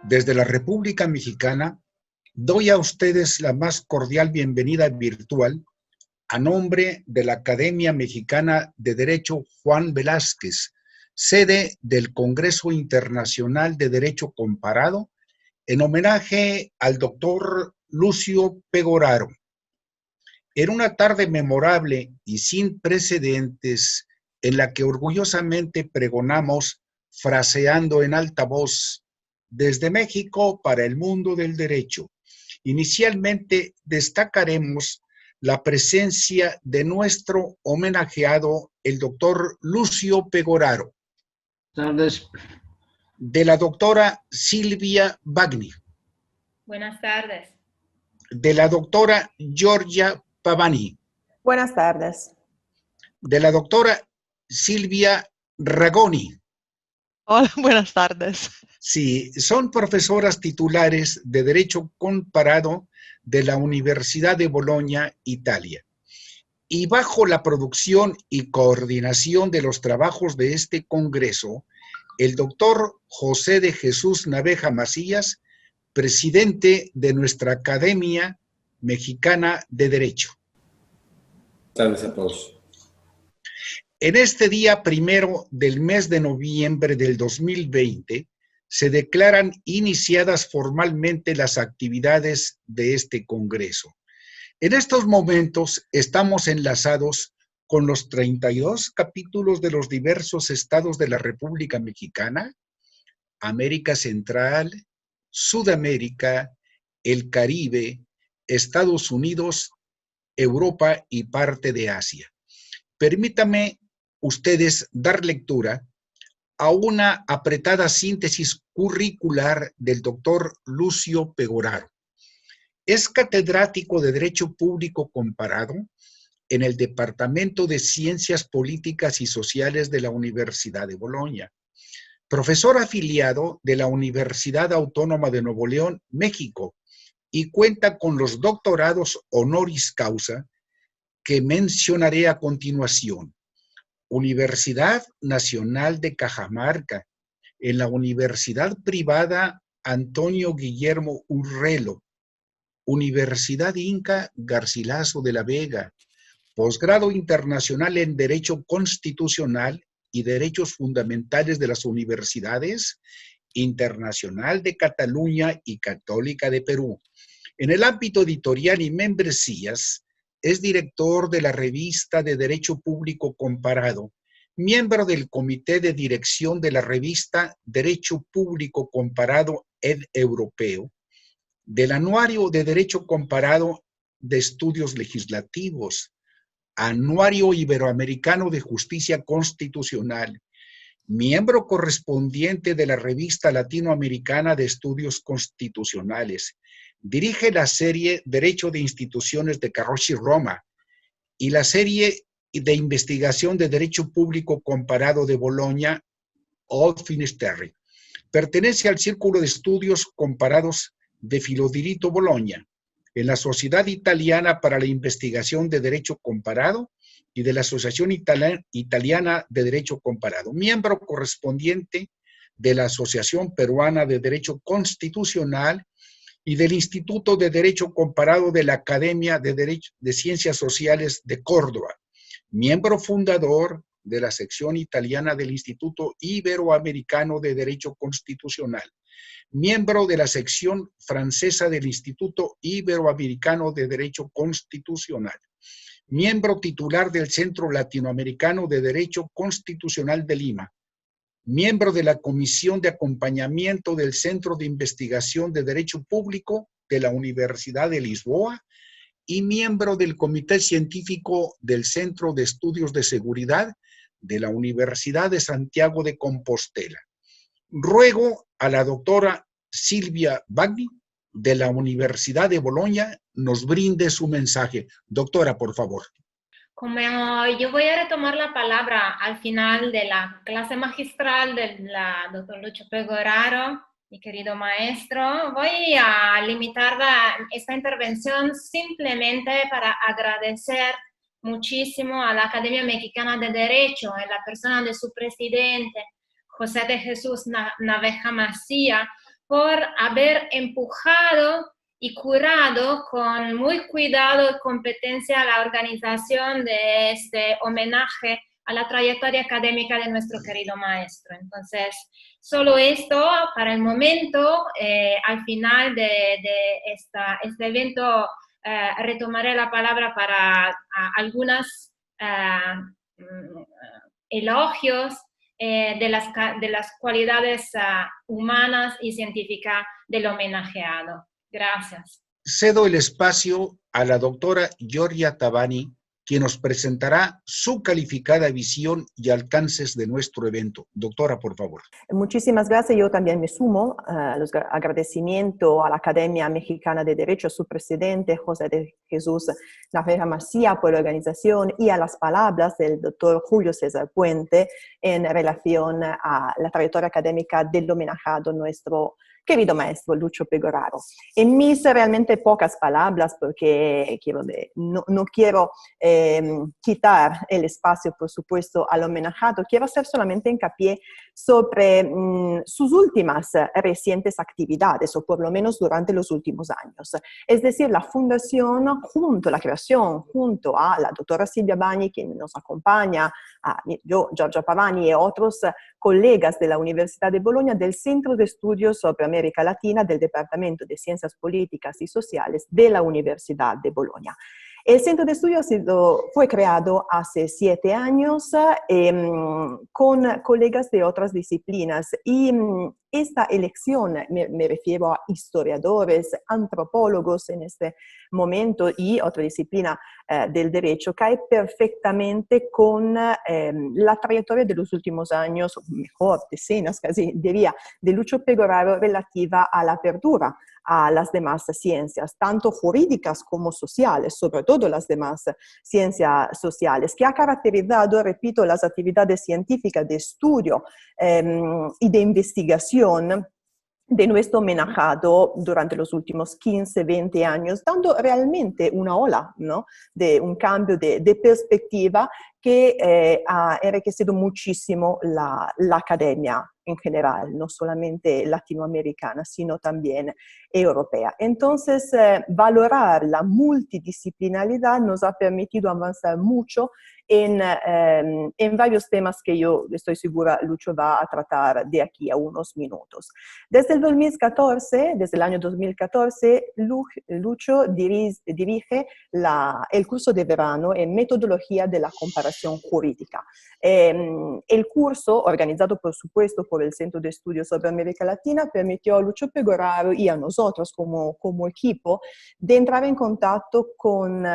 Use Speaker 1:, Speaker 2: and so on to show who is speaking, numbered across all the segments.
Speaker 1: Desde la República Mexicana, doy a ustedes la más cordial bienvenida virtual a nombre de la Academia Mexicana de Derecho Juan Velázquez, sede del Congreso Internacional de Derecho Comparado, en homenaje al doctor Lucio Pegoraro. En una tarde memorable y sin precedentes, en la que orgullosamente pregonamos, fraseando en alta voz, desde México para el mundo del derecho. Inicialmente destacaremos la presencia de nuestro homenajeado, el doctor Lucio Pegoraro,
Speaker 2: Tardes.
Speaker 1: de la doctora Silvia Bagni,
Speaker 3: Buenas tardes.
Speaker 1: de la doctora Giorgia Pavani,
Speaker 4: Buenas tardes.
Speaker 1: de la doctora Silvia Ragoni.
Speaker 5: Hola, buenas tardes.
Speaker 1: Sí, son profesoras titulares de Derecho Comparado de la Universidad de Bolonia, Italia. Y bajo la producción y coordinación de los trabajos de este congreso, el doctor José de Jesús Naveja Macías, presidente de nuestra Academia Mexicana de Derecho.
Speaker 2: Buenas tardes a todos.
Speaker 1: En este día primero del mes de noviembre del 2020, se declaran iniciadas formalmente las actividades de este congreso. En estos momentos estamos enlazados con los 32 capítulos de los diversos estados de la República Mexicana, América Central, Sudamérica, el Caribe, Estados Unidos, Europa y parte de Asia. Permítame ustedes dar lectura a una apretada síntesis curricular del doctor Lucio Pegoraro. Es catedrático de Derecho Público Comparado en el Departamento de Ciencias Políticas y Sociales de la Universidad de Bolonia, profesor afiliado de la Universidad Autónoma de Nuevo León, México, y cuenta con los doctorados honoris causa que mencionaré a continuación. Universidad Nacional de Cajamarca, en la Universidad Privada Antonio Guillermo Urrelo, Universidad Inca Garcilaso de la Vega, posgrado internacional en Derecho Constitucional y Derechos Fundamentales de las Universidades Internacional de Cataluña y Católica de Perú. En el ámbito editorial y membresías, es director de la revista de Derecho Público Comparado, miembro del comité de dirección de la revista Derecho Público Comparado Ed Europeo, del Anuario de Derecho Comparado de Estudios Legislativos, Anuario Iberoamericano de Justicia Constitucional, miembro correspondiente de la Revista Latinoamericana de Estudios Constitucionales. Dirige la serie Derecho de Instituciones de Carrocci Roma y la serie de investigación de Derecho Público Comparado de Bolonia, Old Finisterre. Pertenece al Círculo de Estudios Comparados de Filodiritto Bologna, en la Sociedad Italiana para la Investigación de Derecho Comparado y de la Asociación Italiana de Derecho Comparado, miembro correspondiente de la Asociación Peruana de Derecho Constitucional y del Instituto de Derecho Comparado de la Academia de Ciencias Sociales de Córdoba, miembro fundador de la sección italiana del Instituto Iberoamericano de Derecho Constitucional, miembro de la sección francesa del Instituto Iberoamericano de Derecho Constitucional, miembro titular del Centro Latinoamericano de Derecho Constitucional de Lima, miembro de la Comisión de Acompañamiento del Centro de Investigación de Derecho Público de la Universidad de Lisboa y miembro del Comité Científico del Centro de Estudios de Seguridad de la Universidad de Santiago de Compostela. Ruego a la doctora Silvia Bagni, de la Universidad de Bolonia, nos brinde su mensaje. Doctora, por favor.
Speaker 3: Como yo voy a retomar la palabra al final de la clase magistral del doctor Lucio Pegoraro, mi querido maestro, voy a limitar esta intervención simplemente para agradecer muchísimo a la Academia Mexicana de Derecho, en la persona de su presidente, José de Jesús Naveja Macías, por haber empujado y curado con muy cuidado y competencia la organización de este homenaje a la trayectoria académica de nuestro querido maestro. Entonces, solo esto para el momento. Al final de este evento retomaré la palabra para algunas elogios de las cualidades humanas y científicas del homenajeado. Gracias.
Speaker 1: Cedo el espacio a la doctora Giorgia Tabani, quien nos presentará su calificada visión y alcances de nuestro evento. Doctora, por favor.
Speaker 4: Muchísimas gracias. Yo también me sumo a los agradecimientos a la Academia Mexicana de Derecho, a su presidente, José de Jesús Navera Macía, por la organización y a las palabras del doctor Julio César Puente en relación a la trayectoria académica del homenajado nuestro querido maestro Lucho Pegoraro. En mis realmente pocas palabras, porque no quiero quitar el espacio, por supuesto, al homenajado, quiero hacer solamente hincapié sobre sus últimas recientes actividades, o por lo menos durante los últimos años. Es decir, la fundación, la creación, junto a la doctora Silvia Bagni, quien nos acompaña, a yo, Giorgia Pavani y otros colegas de la Universidad de Bologna, del Centro de Estudios sobre América Latina del Departamento de Ciencias Políticas y Sociales de la Universidad de Bologna. El Centro de Estudios fue creado hace 7 años con colegas de otras disciplinas y esta elección, me refiero a historiadores, antropólogos en este momento y otra disciplina del derecho, cae perfectamente con la trayectoria de los últimos años, mejor, decenas casi diría, de Lucho Pegoraro relativa a la apertura a las demás ciencias, tanto jurídicas como sociales, sobre todo las demás ciencias sociales, que ha caracterizado, repito, las actividades científicas de estudio y de investigación de nuestro homenajado durante los últimos 15, 20 años, dando realmente una ola, ¿no?, de un cambio de perspectiva que ha enriquecido muchísimo la academia en general, no solamente latinoamericana, sino también europea. Entonces, valorar la multidisciplinaridad nos ha permitido avanzar mucho en varios temas que yo estoy segura Lucho va a tratar de aquí a unos minutos. Desde el año 2014, Lucho dirige el curso de verano en Metodología de la Comparación Jurídica. El curso, organizado por supuesto por el Centro de Estudios sobre América Latina, permitió a Lucho Pegoraro y a nosotros como equipo de entrar en contacto con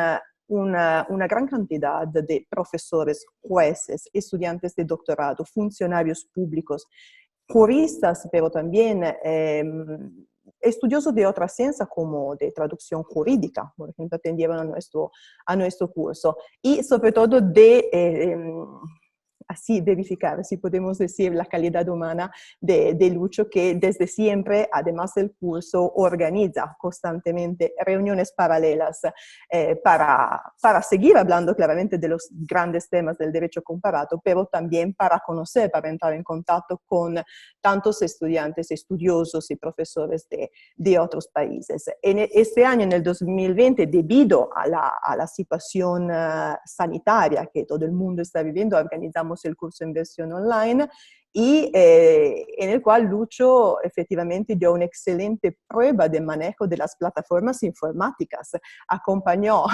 Speaker 4: una gran cantidad de profesores, jueces, estudiantes de doctorado, funcionarios públicos, juristas, pero también estudiosos de otras ciencias como de traducción jurídica, por ejemplo, atendieron a nuestro curso, y sobre todo así verificar, si podemos decir, la calidad humana de Lucho, que desde siempre, además del curso, organiza constantemente reuniones paralelas para seguir hablando claramente de los grandes temas del derecho comparado, pero también para conocer, para entrar en contacto con tantos estudiantes, estudiosos y profesores de otros países. Este año, en el 2020, debido a la situación sanitaria que todo el mundo está viviendo, organizamos el curso en versión online y en el cual Lucho efectivamente dio una excelente prueba de manejo de las plataformas informáticas. Acompañó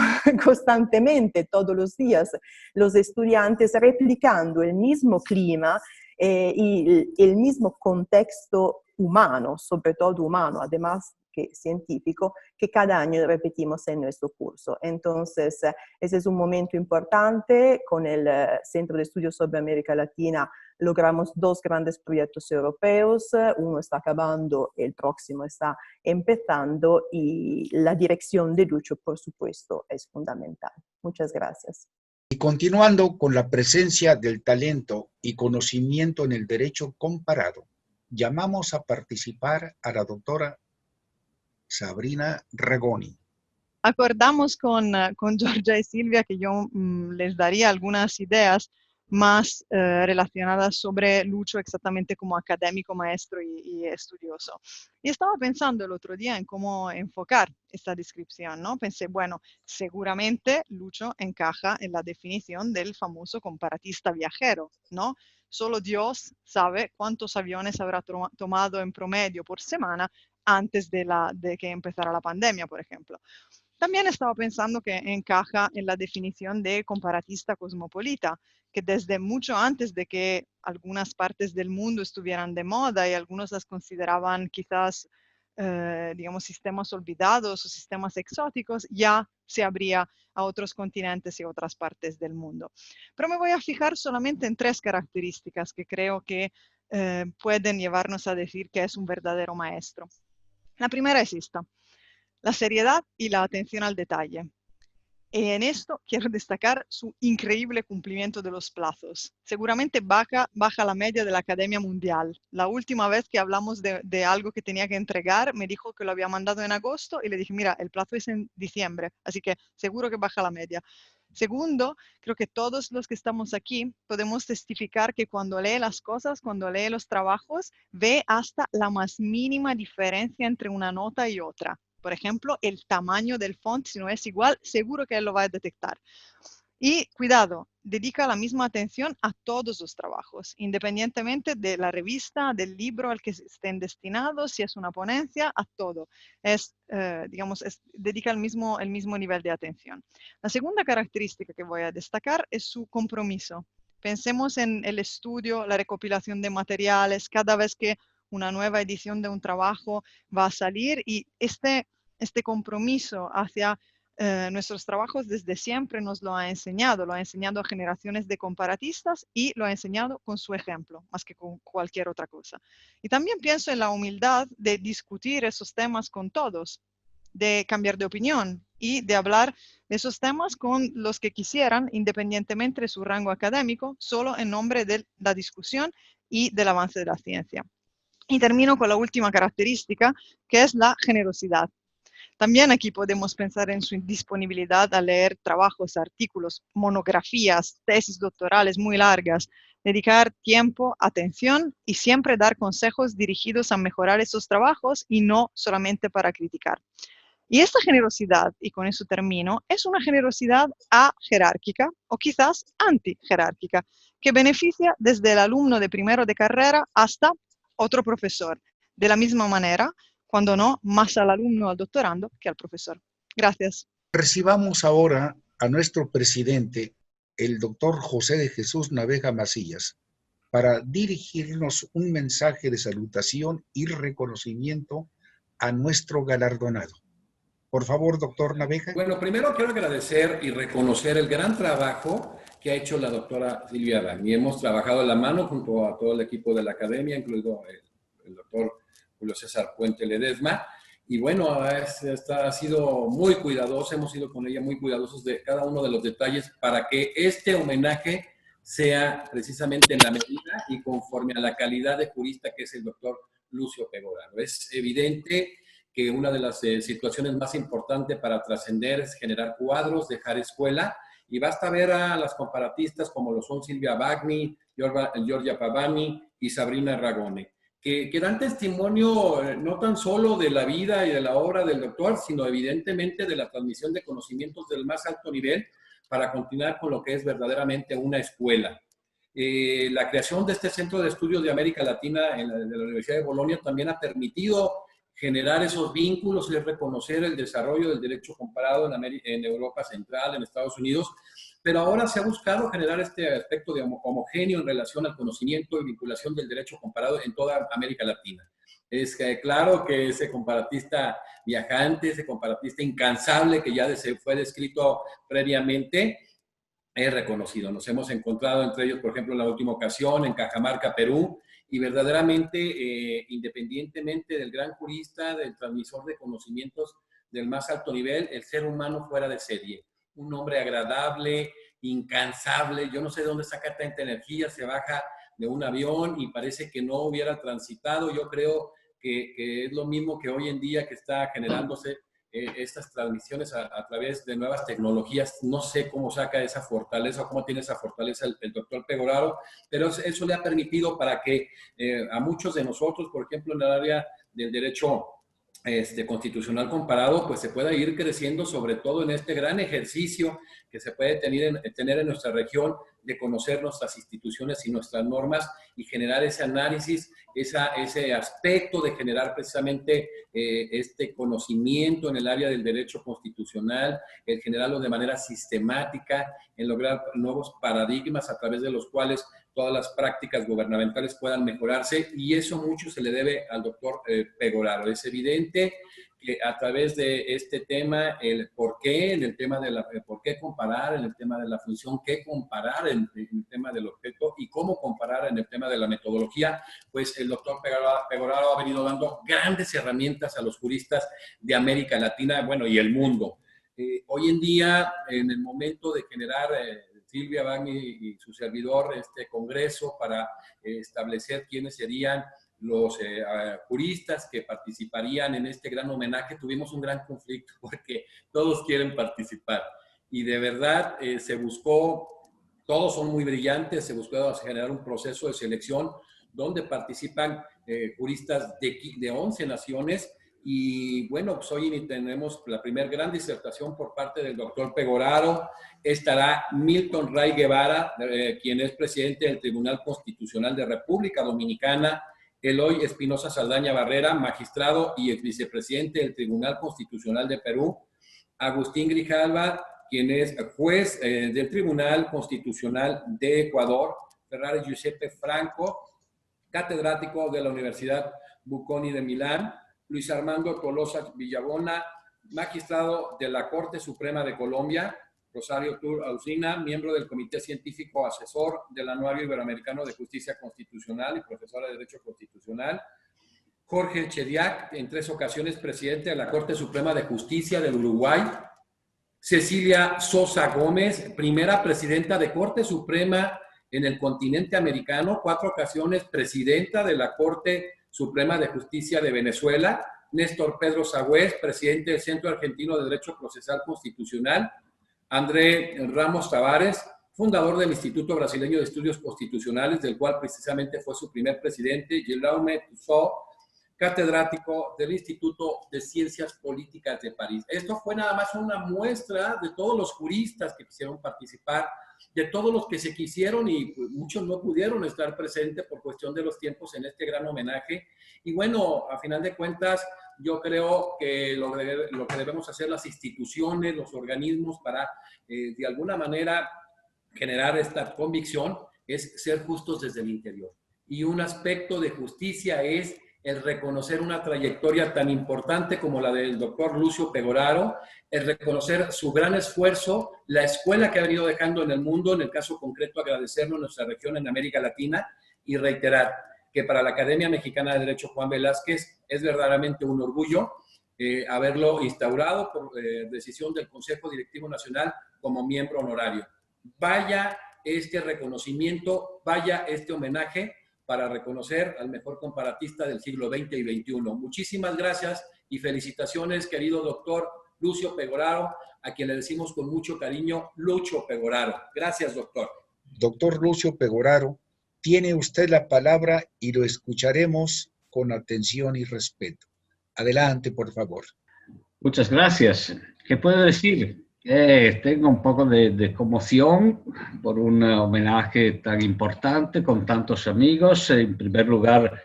Speaker 4: constantemente todos los días los estudiantes replicando el mismo clima y el mismo contexto humano, sobre todo humano, además que científico, que cada año repetimos en nuestro curso. Entonces, ese es un momento importante. Con el Centro de Estudios sobre América Latina logramos 2 grandes proyectos europeos. Uno está acabando, el próximo está empezando, y la dirección de Lucho, por supuesto, es fundamental. Muchas gracias.
Speaker 1: Y continuando con la presencia del talento y conocimiento en el derecho comparado, llamamos a participar a la doctora Sabrina Regoni.
Speaker 5: Acordamos con Giorgia y Silvia que yo les daría algunas ideas más relacionadas sobre Lucho exactamente como académico, maestro y estudioso. Y estaba pensando el otro día en cómo enfocar esta descripción, ¿no? Pensé, bueno, seguramente Lucho encaja en la definición del famoso comparatista viajero, ¿no? Solo Dios sabe cuántos aviones habrá tomado en promedio por semana antes de que empezara la pandemia, por ejemplo. También estaba pensando que encaja en la definición de comparatista cosmopolita, que desde mucho antes de que algunas partes del mundo estuvieran de moda y algunos las consideraban quizás, digamos, sistemas olvidados o sistemas exóticos, ya se abría a otros continentes y otras partes del mundo. Pero me voy a fijar solamente en 3 características que creo que pueden llevarnos a decir que es un verdadero maestro. La primera es esta: la seriedad y la atención al detalle. Y en esto quiero destacar su increíble cumplimiento de los plazos. Seguramente baja la media de la Academia Mundial. La última vez que hablamos de algo que tenía que entregar, me dijo que lo había mandado en agosto y le dije, mira, el plazo es en diciembre, así que seguro que baja la media. Segundo, creo que todos los que estamos aquí podemos testificar que cuando lee las cosas, cuando lee los trabajos, ve hasta la más mínima diferencia entre una nota y otra. Por ejemplo, el tamaño del font, si no es igual, seguro que él lo va a detectar. Y cuidado, dedica la misma atención a todos los trabajos, independientemente de la revista, del libro al que estén destinados, si es una ponencia, a todo. Dedica el mismo nivel de atención. La segunda característica que voy a destacar es su compromiso. Pensemos en el estudio, la recopilación de materiales, cada vez que una nueva edición de un trabajo va a salir, y este compromiso hacia nuestros trabajos desde siempre nos lo ha enseñado a generaciones de comparatistas y lo ha enseñado con su ejemplo, más que con cualquier otra cosa. Y también pienso en la humildad de discutir esos temas con todos, de cambiar de opinión y de hablar de esos temas con los que quisieran, independientemente de su rango académico, solo en nombre de la discusión y del avance de la ciencia. Y termino con la última característica, que es la generosidad. También aquí podemos pensar en su disponibilidad a leer trabajos, artículos, monografías, tesis doctorales muy largas, dedicar tiempo, atención y siempre dar consejos dirigidos a mejorar esos trabajos y no solamente para criticar. Y esta generosidad, y con eso termino, es una generosidad ajerárquica o quizás antijerárquica, que beneficia desde el alumno de primero de carrera hasta otro profesor. De la misma manera, cuando no, más al alumno o al doctorando que al profesor. Gracias.
Speaker 1: Recibamos ahora a nuestro presidente, el doctor José de Jesús Navega Macías, para dirigirnos un mensaje de salutación y reconocimiento a nuestro galardonado. Por favor, doctor Navega.
Speaker 2: Bueno, primero quiero agradecer y reconocer el gran trabajo que ha hecho la doctora Silvia Bagni. Hemos trabajado de la mano junto a todo el equipo de la academia, incluido el doctor Julio César Puente Ledesma. Y bueno, ha sido muy cuidadosa, hemos sido con ella muy cuidadosos de cada uno de los detalles para que este homenaje sea precisamente en la medida y conforme a la calidad de jurista que es el doctor Lucio Pegoraro. Es evidente que una de las situaciones más importantes para trascender es generar cuadros, dejar escuela, y basta ver a las comparatistas como lo son Silvia Bagni, Giorgia Pavani y Sabrina Ragone, que dan testimonio no tan solo de la vida y de la obra del doctor, sino evidentemente de la transmisión de conocimientos del más alto nivel para continuar con lo que es verdaderamente una escuela. La creación de este Centro de Estudios de América Latina de la Universidad de Bolonia también ha permitido generar esos vínculos y reconocer el desarrollo del derecho comparado en Europa Central, en Estados Unidos, pero ahora se ha buscado generar este aspecto de homogéneo en relación al conocimiento y vinculación del derecho comparado en toda América Latina. Es claro que ese comparatista viajante, ese comparatista incansable que ya fue descrito previamente, es reconocido. Nos hemos encontrado entre ellos, por ejemplo, en la última ocasión en Cajamarca, Perú, y verdaderamente, independientemente del gran jurista, del transmisor de conocimientos del más alto nivel, el ser humano fuera de serie. Un hombre agradable, incansable, yo no sé de dónde saca tanta energía, se baja de un avión y parece que no hubiera transitado. Yo creo que es lo mismo que hoy en día que está generándose estas transmisiones a través de nuevas tecnologías. No sé cómo saca esa fortaleza o cómo tiene esa fortaleza el doctor Pegoraro, pero eso le ha permitido para que a muchos de nosotros, por ejemplo, en el área del derecho constitucional comparado, pues se pueda ir creciendo, sobre todo en este gran ejercicio que se puede tener en nuestra región de conocer nuestras instituciones y nuestras normas y generar ese análisis, ese aspecto de generar precisamente este conocimiento en el área del derecho constitucional, el generarlo de manera sistemática, en lograr nuevos paradigmas a través de los cuales todas las prácticas gubernamentales puedan mejorarse, y eso mucho se le debe al doctor Pegoraro. Es evidente que a través de este tema, el por qué, en el tema de por qué comparar, en el tema de la función, qué comparar en el tema del objeto y cómo comparar en el tema de la metodología, pues el doctor Pegoraro ha venido dando grandes herramientas a los juristas de América Latina, bueno, y el mundo. Hoy en día, en el momento de generar Silvia Bagni y su servidor este congreso para establecer quiénes serían los juristas que participarían en este gran homenaje, tuvimos un gran conflicto porque todos quieren participar y de verdad se buscó, todos son muy brillantes, se buscó generar un proceso de selección donde participan juristas de 11 naciones. Y bueno, pues hoy tenemos la primera gran disertación por parte del doctor Pegoraro. Estará Milton Ray Guevara, quien es presidente del Tribunal Constitucional de República Dominicana. Eloy Espinosa Saldaña Barrera, magistrado y ex vicepresidente del Tribunal Constitucional de Perú. Agustín Grijalva, quien es juez del Tribunal Constitucional de Ecuador. Ferrari Giuseppe Franco, catedrático de la Universidad Bocconi de Milán. Luis Armando Tolosa Villabona, magistrado de la Corte Suprema de Colombia. Rosario Tur Alcina, miembro del Comité Científico Asesor del Anuario Iberoamericano de Justicia Constitucional y profesora de Derecho Constitucional. Jorge Chediak, en 3 ocasiones presidente de la Corte Suprema de Justicia del Uruguay. Cecilia Sosa Gómez, primera presidenta de Corte Suprema en el continente americano, 4 ocasiones presidenta de la Corte Suprema de Justicia de Venezuela. Néstor Pedro Sagüez, presidente del Centro Argentino de Derecho Procesal Constitucional. André Ramos Tavares, fundador del Instituto Brasileño de Estudios Constitucionales, del cual precisamente fue su primer presidente. Jaume Tissot, catedrático del Instituto de Ciencias Políticas de París. Esto fue nada más una muestra de todos los juristas que quisieron participar, de todos los que se quisieron y muchos no pudieron estar presentes por cuestión de los tiempos en este gran homenaje. Y bueno, a final de cuentas, yo creo que lo que debemos hacer las instituciones, los organismos para de alguna manera generar esta convicción es ser justos desde el interior. Y un aspecto de justicia es el reconocer una trayectoria tan importante como la del doctor Lucio Pegoraro, el reconocer su gran esfuerzo, la escuela que ha venido dejando en el mundo, en el caso concreto agradecerlo en nuestra región en América Latina y reiterar que para la Academia Mexicana de Derecho Juan Velázquez es verdaderamente un orgullo haberlo instaurado por decisión del Consejo Directivo Nacional como miembro honorario. Vaya este reconocimiento, vaya este homenaje para reconocer al mejor comparatista del siglo XX y XXI. Muchísimas gracias y felicitaciones, querido doctor Lucio Pegoraro, a quien le decimos con mucho cariño, Lucho Pegoraro. Gracias, doctor.
Speaker 1: Doctor Lucio Pegoraro, tiene usted la palabra y lo escucharemos con atención y respeto. Adelante, por favor.
Speaker 6: Muchas gracias. ¿Qué puedo decir? Tengo un poco de conmoción por un homenaje tan importante con tantos amigos. En primer lugar,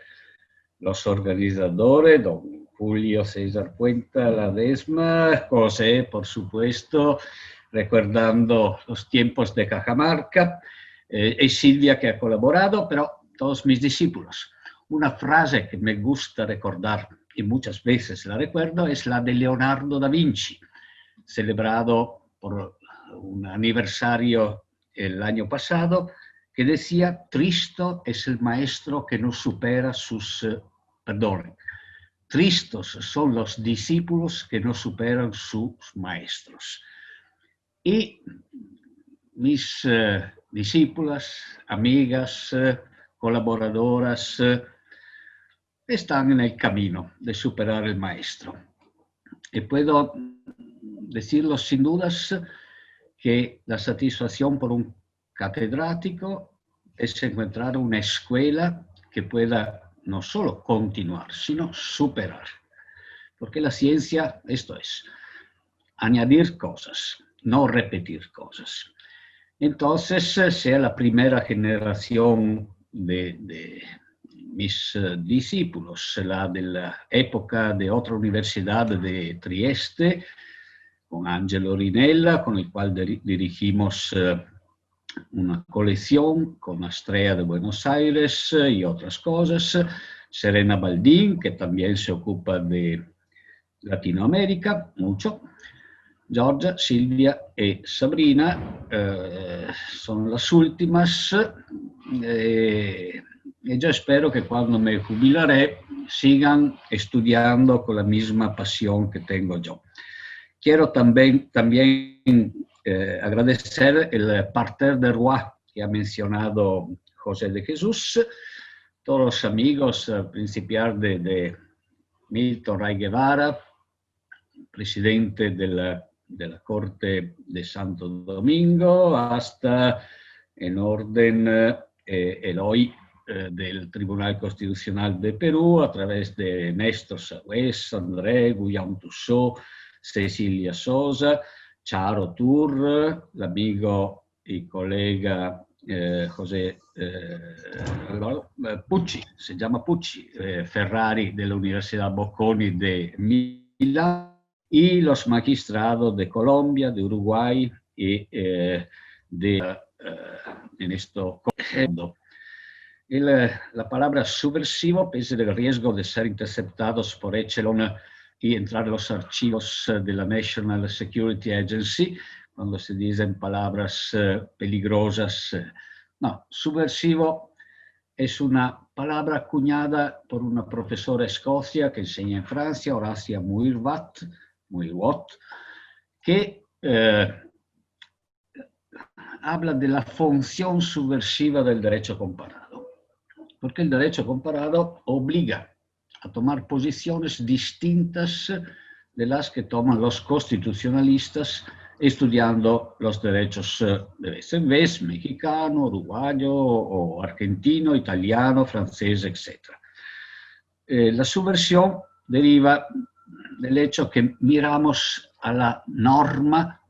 Speaker 6: los organizadores, don Julio César Puente Ledesma, José, por supuesto, recordando los tiempos de Cajamarca, y Silvia, que ha colaborado, pero todos mis discípulos. Una frase que me gusta recordar, y muchas veces la recuerdo, es la de Leonardo da Vinci, celebrado por un aniversario el año pasado, que decía: Cristo es el maestro que no supera sus... tristos son los discípulos que no superan sus maestros. Y mis discípulas, amigas, colaboradoras, están en el camino de superar el maestro. Y puedo decirlo sin dudas que la satisfacción por un catedrático es encontrar una escuela que pueda no solo continuar, sino superar. Porque la ciencia, esto es, añadir cosas, no repetir cosas. Entonces, sea la primera generación de mis discípulos, la de la época de otra universidad de Trieste, con Angelo Rinella, con el cual dirigimos una colección con Astrea de Buenos Aires y otras cosas, Serena Baldín, que también se ocupa de Latinoamérica, mucho. Giorgia, Silvia y Sabrina son las últimas y yo espero que cuando me jubilaré sigan estudiando con la misma pasión que tengo yo. Quiero también agradecer el Parterre de Roi que ha mencionado José de Jesús, todos los amigos, a principiar de Milton Ray Guevara, presidente de la Corte de Santo Domingo, hasta en orden el hoy del Tribunal Constitucional de Perú, a través de Néstor Sagüez, André, Guillaume Tussaud, Cecilia Sosa, Charo Tur, l'amigo y colega José Pucci, se llama Pucci, Ferrari de la Universidad Bocconi de Milán, y los magistrados de Colombia, de Uruguay y en esto. La palabra subversivo, pese al riesgo de ser interceptados por Echelon y entrar en los archivos de la National Security Agency, cuando se dicen palabras peligrosas. No, subversivo es una palabra acuñada por una profesora de Escocia que enseña en Francia, Horacia Muirwatt, que habla de la función subversiva del derecho comparado. Porque el derecho comparado obliga a tomar posiciones distintas de las que toman los constitucionalistas estudiando los derechos de vez en vez, mexicano, uruguayo o argentino, italiano, francés, etc. La subversión deriva del hecho que miramos a la norma,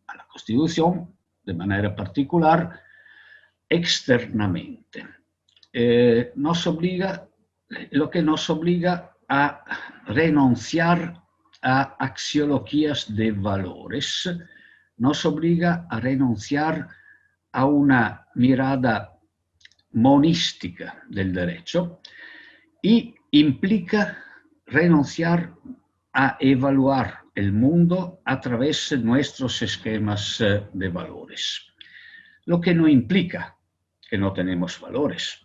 Speaker 6: a la Constitución, de manera particular, externamente. Lo que nos obliga a renunciar a axiologías de valores, nos obliga a renunciar a una mirada monística del derecho y implica renunciar a evaluar el mundo a través de nuestros esquemas de valores. Lo que no implica que no tenemos valores,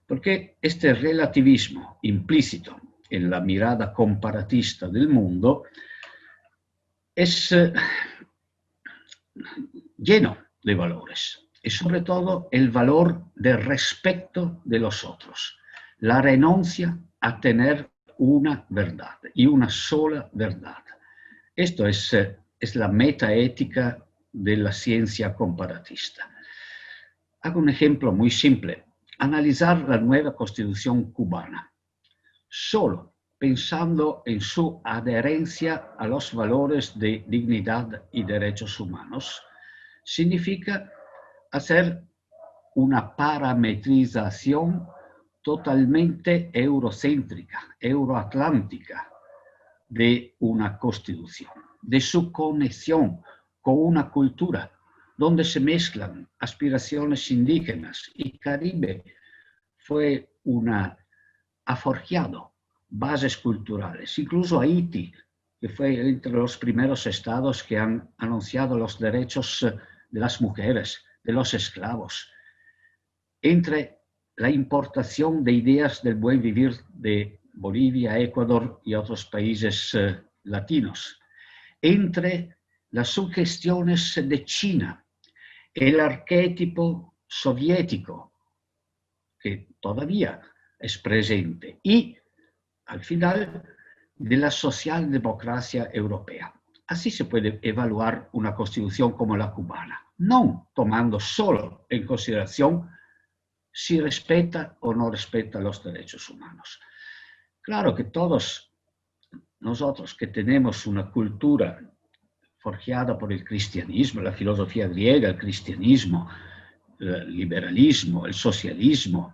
Speaker 6: porque este relativismo implícito en la mirada comparatista del mundo es lleno de valores, y sobre todo el valor de respeto de los otros, la renuncia a tener una verdad y una sola verdad. Esto es la metaética de la ciencia comparatista. Hago un ejemplo muy simple. Analizar la nueva Constitución cubana, solo pensando en su adherencia a los valores de dignidad y derechos humanos, significa hacer una parametrización totalmente eurocéntrica, euroatlántica de una Constitución, de su conexión con una cultura donde se mezclan aspiraciones indígenas y Caribe. Fue ha forjado bases culturales, incluso Haití, que fue entre los primeros estados que han anunciado los derechos de las mujeres, de los esclavos, entre la importación de ideas del buen vivir de Bolivia, Ecuador y otros países latinos, entre las sugestiones de China, el arquetipo soviético, que todavía es presente, y al final de la socialdemocracia europea. Así se puede evaluar una constitución como la cubana, no tomando solo en consideración si respeta o no respeta los derechos humanos. Claro que todos nosotros que tenemos una cultura forjada por el cristianismo, la filosofía griega, el cristianismo, el liberalismo, el socialismo,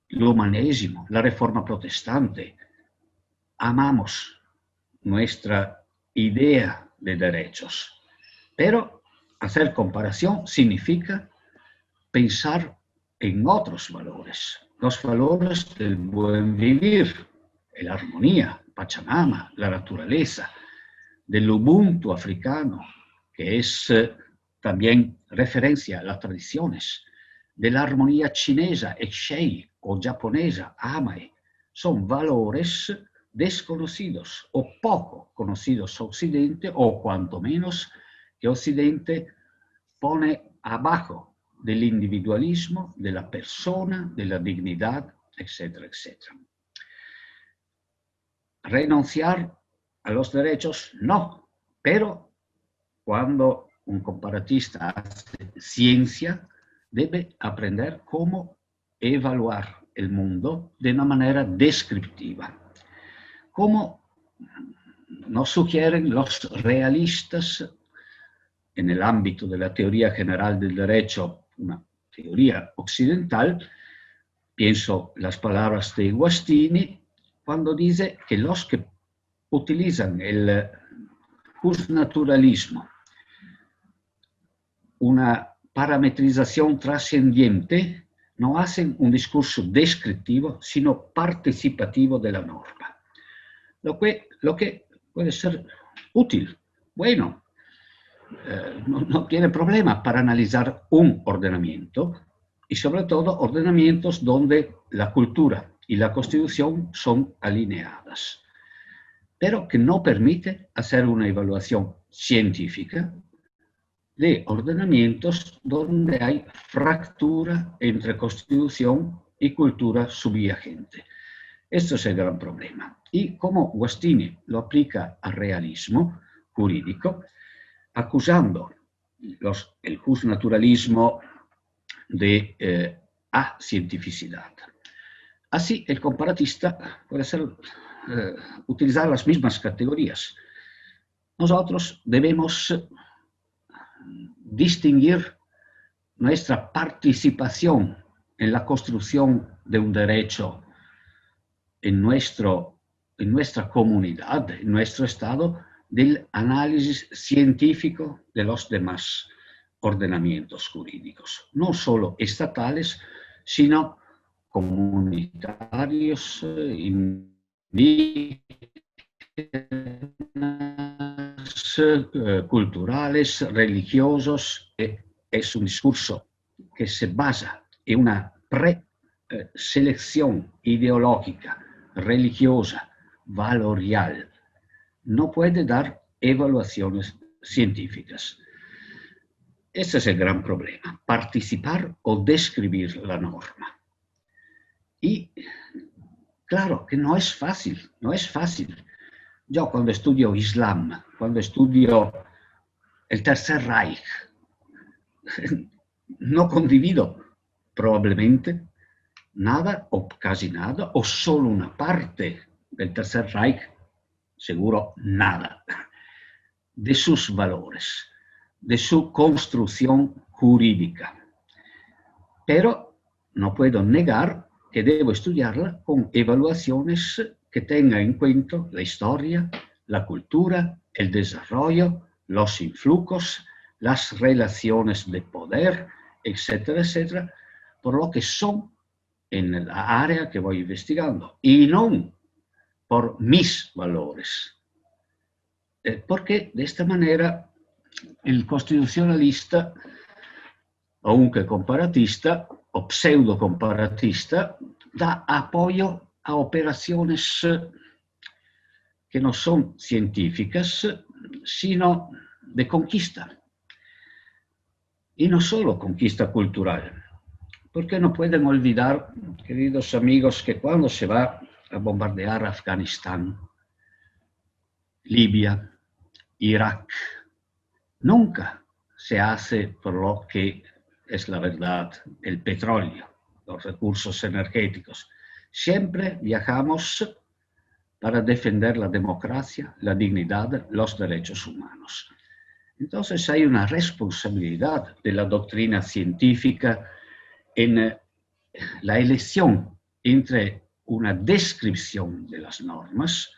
Speaker 6: el humanismo, la reforma protestante, amamos nuestra idea de derechos. Pero hacer comparación significa pensar en otros valores, los valores del buen vivir, la armonía, Pachamama, la naturaleza, del Ubuntu africano, que es también referencia a las tradiciones, de la armonía chinesa, Ekshei, o japonesa, Amae. Son valores desconocidos o poco conocidos a Occidente, o cuanto menos que Occidente pone abajo del individualismo, de la persona, de la dignidad, etcétera, etcétera. Renunciar a los derechos, no, pero cuando un comparatista hace ciencia, debe aprender cómo evaluar el mundo de una manera descriptiva. Como nos sugieren los realistas en el ámbito de la teoría general del derecho, una teoría occidental, pienso las palabras de Guastini, cuando dice que los que utilizan el justnaturalismo, una parametrización trascendiente, no hacen un discurso descriptivo, sino participativo de la norma. Lo que puede ser útil, bueno, no tiene problema para analizar un ordenamiento, y sobre todo ordenamientos donde la cultura y la constitución son alineadas, pero que no permite hacer una evaluación científica de ordenamientos donde hay fractura entre constitución y cultura subyacente. Esto es el gran problema. Y como Guastini lo aplica al realismo jurídico, acusando el justnaturalismo de acientificidad. Así, el comparatista puede utilizar las mismas categorías. Nosotros debemos distinguir nuestra participación en la construcción de un derecho en nuestra comunidad, en nuestro Estado, del análisis científico de los demás ordenamientos jurídicos, no solo estatales, sino comunitarios, culturales, religiosos. Es un discurso que se basa en una preselección ideológica, religiosa, valorial. No puede dar evaluaciones científicas. Ese es el gran problema, participar o describir la norma. Y claro que no es fácil, no es fácil. Yo cuando estudio Islam, cuando estudio el Tercer Reich, no condivido probablemente nada o casi nada, o solo una parte del Tercer Reich, seguro nada, de sus valores, de su construcción jurídica. Pero no puedo negar que debo estudiarla con evaluaciones que tengan en cuenta la historia, la cultura, el desarrollo, los influjos, las relaciones de poder, etcétera, etcétera, por lo que son en la área que voy investigando, y no por mis valores. Porque de esta manera el constitucionalista, aunque comparatista o pseudo comparatista, da apoyo a operaciones que no son científicas, sino de conquista. Y no solo conquista cultural, porque no pueden olvidar, queridos amigos, que cuando se va a bombardear Afganistán, Libia, Irak. Nunca se hace por lo que es la verdad, el petróleo, los recursos energéticos. Siempre viajamos para defender la democracia, la dignidad, los derechos humanos. Entonces hay una responsabilidad de la doctrina científica en la elección entre una descripción de las normas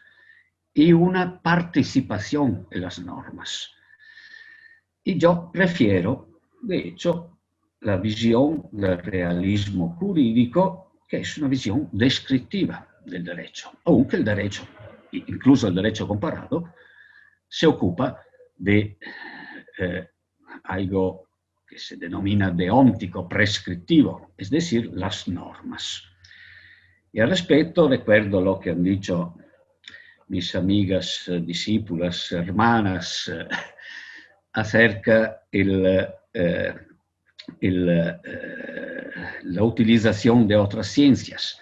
Speaker 6: y una participación en las normas. Y yo prefiero, de hecho, la visión del realismo jurídico, que es una visión descriptiva del derecho, aunque el derecho, incluso el derecho comparado, se ocupa de algo que se denomina deóntico, prescriptivo, es decir, las normas. Y al respecto recuerdo lo que han dicho mis amigas, discípulas, hermanas, acerca la utilización de otras ciencias.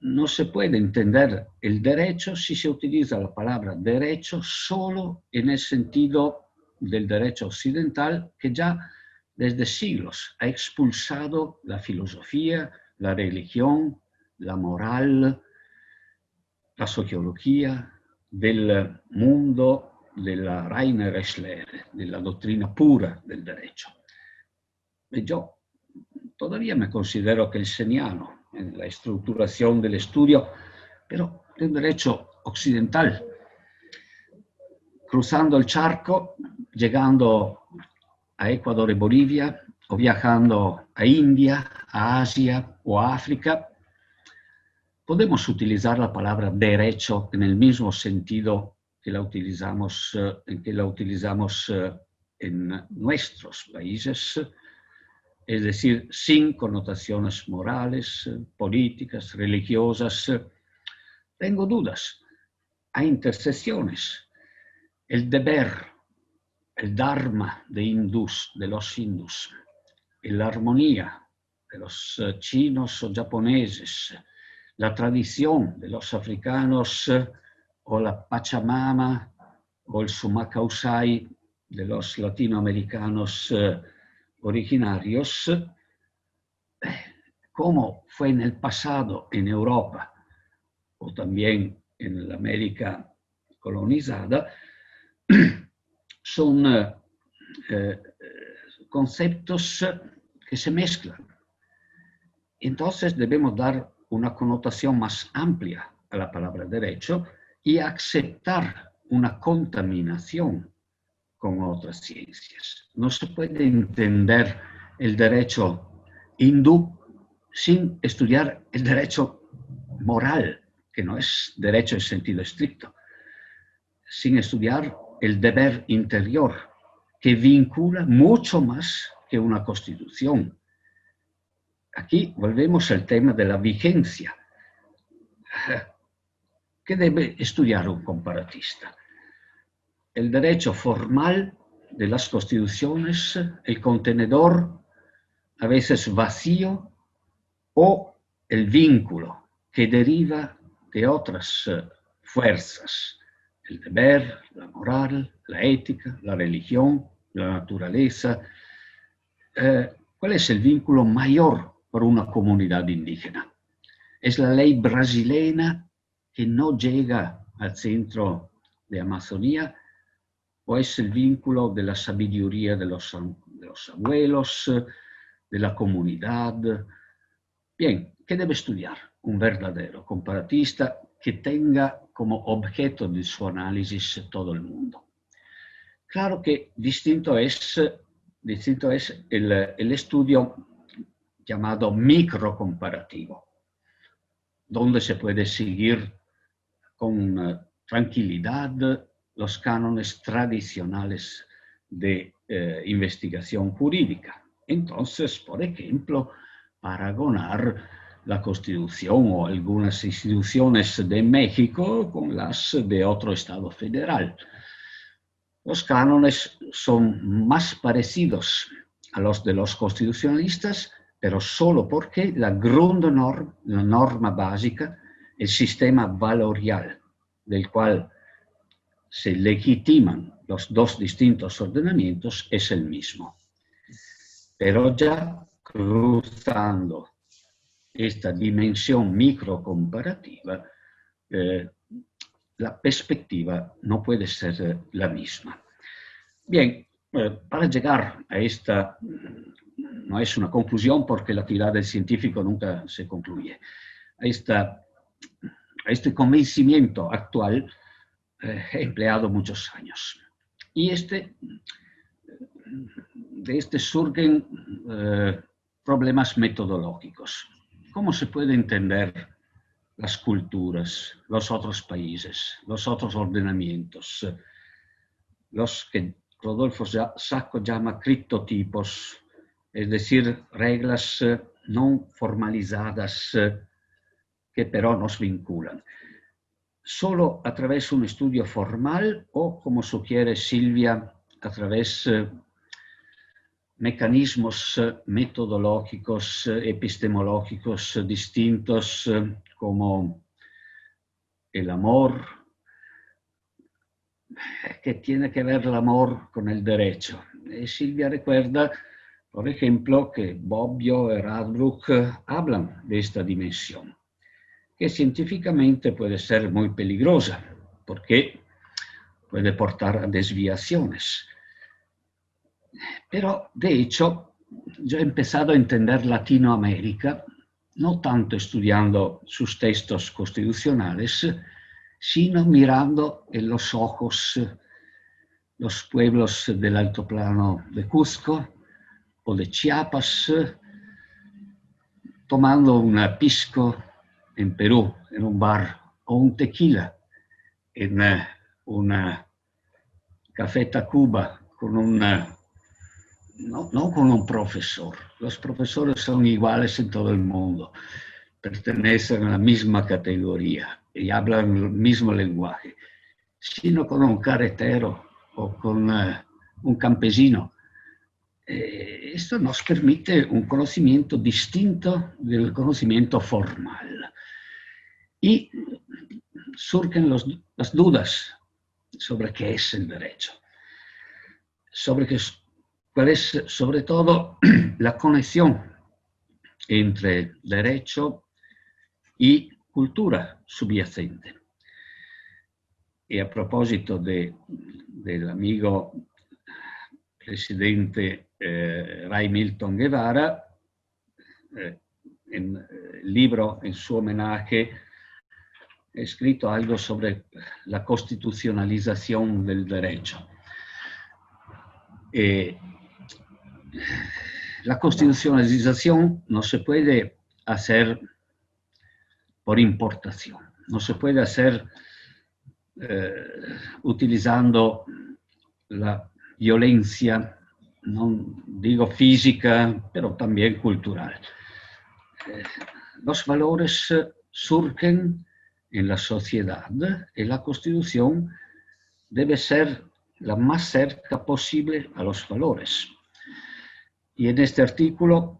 Speaker 6: No se puede entender el derecho si se utiliza la palabra derecho solo en el sentido del derecho occidental, que ya desde siglos ha expulsado la filosofía, la religión, la moral, la sociología del mundo de la reine Rechtslehre, de la doctrina pura del derecho. Y yo todavía me considero kelseniano en la estructuración del estudio, pero del derecho occidental, cruzando el charco, llegando a Ecuador y Bolivia, o viajando a India, a Asia o a África, podemos utilizar la palabra derecho en el mismo sentido que la utilizamos en nuestros países, es decir, sin connotaciones morales, políticas, religiosas. Tengo dudas. Hay intersecciones. El deber, el dharma de los hindús, la armonía de los chinos o japoneses, la tradición de los africanos o la Pachamama o el Sumacausai de los latinoamericanos originarios, como fue en el pasado en Europa o también en la América colonizada, son conceptos que se mezclan. Entonces debemos dar una connotación más amplia a la palabra derecho y aceptar una contaminación con otras ciencias. No se puede entender el derecho hindú sin estudiar el derecho moral, que no es derecho en sentido estricto, sin estudiar el deber interior, que vincula mucho más que una constitución. Aquí volvemos al tema de la vigencia. ¿Qué debe estudiar un comparatista? El derecho formal de las constituciones, el contenedor, a veces vacío, o el vínculo que deriva de otras fuerzas, el deber, la moral, la ética, la religión, la naturaleza. ¿Cuál es el vínculo mayor para una comunidad indígena? ¿Es la ley brasileña que no llega al centro de Amazonía? ¿O es el vínculo de la sabiduría de los abuelos, de la comunidad? Bien, ¿qué debe estudiar un verdadero comparatista que tenga como objeto de su análisis todo el mundo? Claro que distinto es el estudio llamado microcomparativo, donde se puede seguir con tranquilidad los cánones tradicionales de investigación jurídica. Entonces, por ejemplo, paragonar la Constitución o algunas instituciones de México con las de otro Estado federal. Los cánones son más parecidos a los de los constitucionalistas, pero solo porque la Grundnorm, la norma básica, el sistema valorial del cual se legitiman los dos distintos ordenamientos, es el mismo. Pero ya cruzando esta dimensión microcomparativa, la perspectiva no puede ser la misma. Bien, para llegar a esta, no es una conclusión porque la actividad del científico nunca se concluye, a este convencimiento actual he empleado muchos años. Y de este surgen problemas metodológicos. ¿Cómo se puede entender las culturas, los otros países, los otros ordenamientos, los que Rodolfo Sacco llama criptotipos, es decir, reglas no formalizadas que pero nos vinculan? Solo a través de un estudio formal o, como sugiere Silvia, a través de mecanismos metodológicos, epistemológicos distintos, como el amor. ¿Qué tiene que ver el amor con el derecho? Silvia recuerda, por ejemplo, que Bobbio y Radbruch hablan de esta dimensión, que científicamente puede ser muy peligrosa, porque puede portar a desviaciones. Pero, de hecho, yo he empezado a entender Latinoamérica, no tanto estudiando sus textos constitucionales, sino mirando en los ojos los pueblos del altiplano de Cusco o de Chiapas, tomando una pisco en Perú, en un bar, o un tequila en una Café Tacuba, con no con un profesor. Los profesores son iguales en todo el mundo, pertenecen a la misma categoría y hablan el mismo lenguaje, sino con un carretero o con un campesino. Esto nos permite un conocimiento distinto del conocimiento formal. Y surgen las dudas sobre qué es el derecho, cuál es sobre todo la conexión entre derecho y cultura subyacente. Y a propósito del amigo presidente Ray Milton Guevara, en el libro en su homenaje he escrito algo sobre la constitucionalización del derecho. La constitucionalización no se puede hacer por importación, no se puede hacer utilizando la violencia, no digo física, pero también cultural. Los valores surgen en la sociedad y la Constitución debe ser la más cerca posible a los valores. Y en este artículo,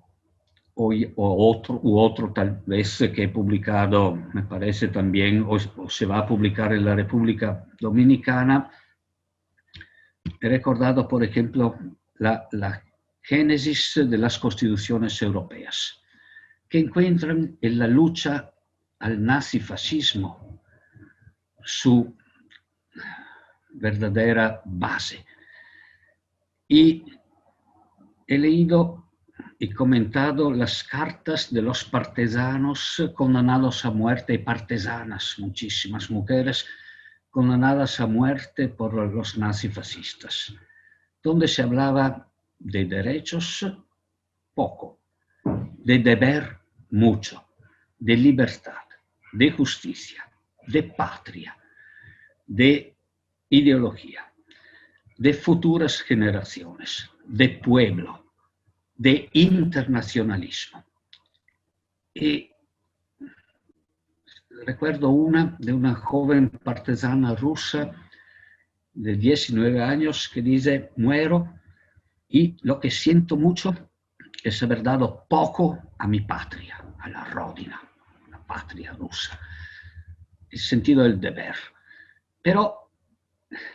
Speaker 6: otro tal vez que he publicado, me parece también, o se va a publicar en la República Dominicana, he recordado, por ejemplo, la génesis de las constituciones europeas, que encuentran en la lucha al nazifascismo su verdadera base. Y he leído y comentado las cartas de los partesanos condenados a muerte, y partesanas, muchísimas mujeres condenadas a muerte por los nazifascistas, donde se hablaba de derechos poco, de deber mucho, de libertad, de justicia, de patria, de ideología, de futuras generaciones, de pueblo, de internacionalismo. Y recuerdo de una joven partisana rusa de 19 años que dice: muero y lo que siento mucho es haber dado poco a mi patria, a la Rodina, la patria rusa, el sentido del deber. Pero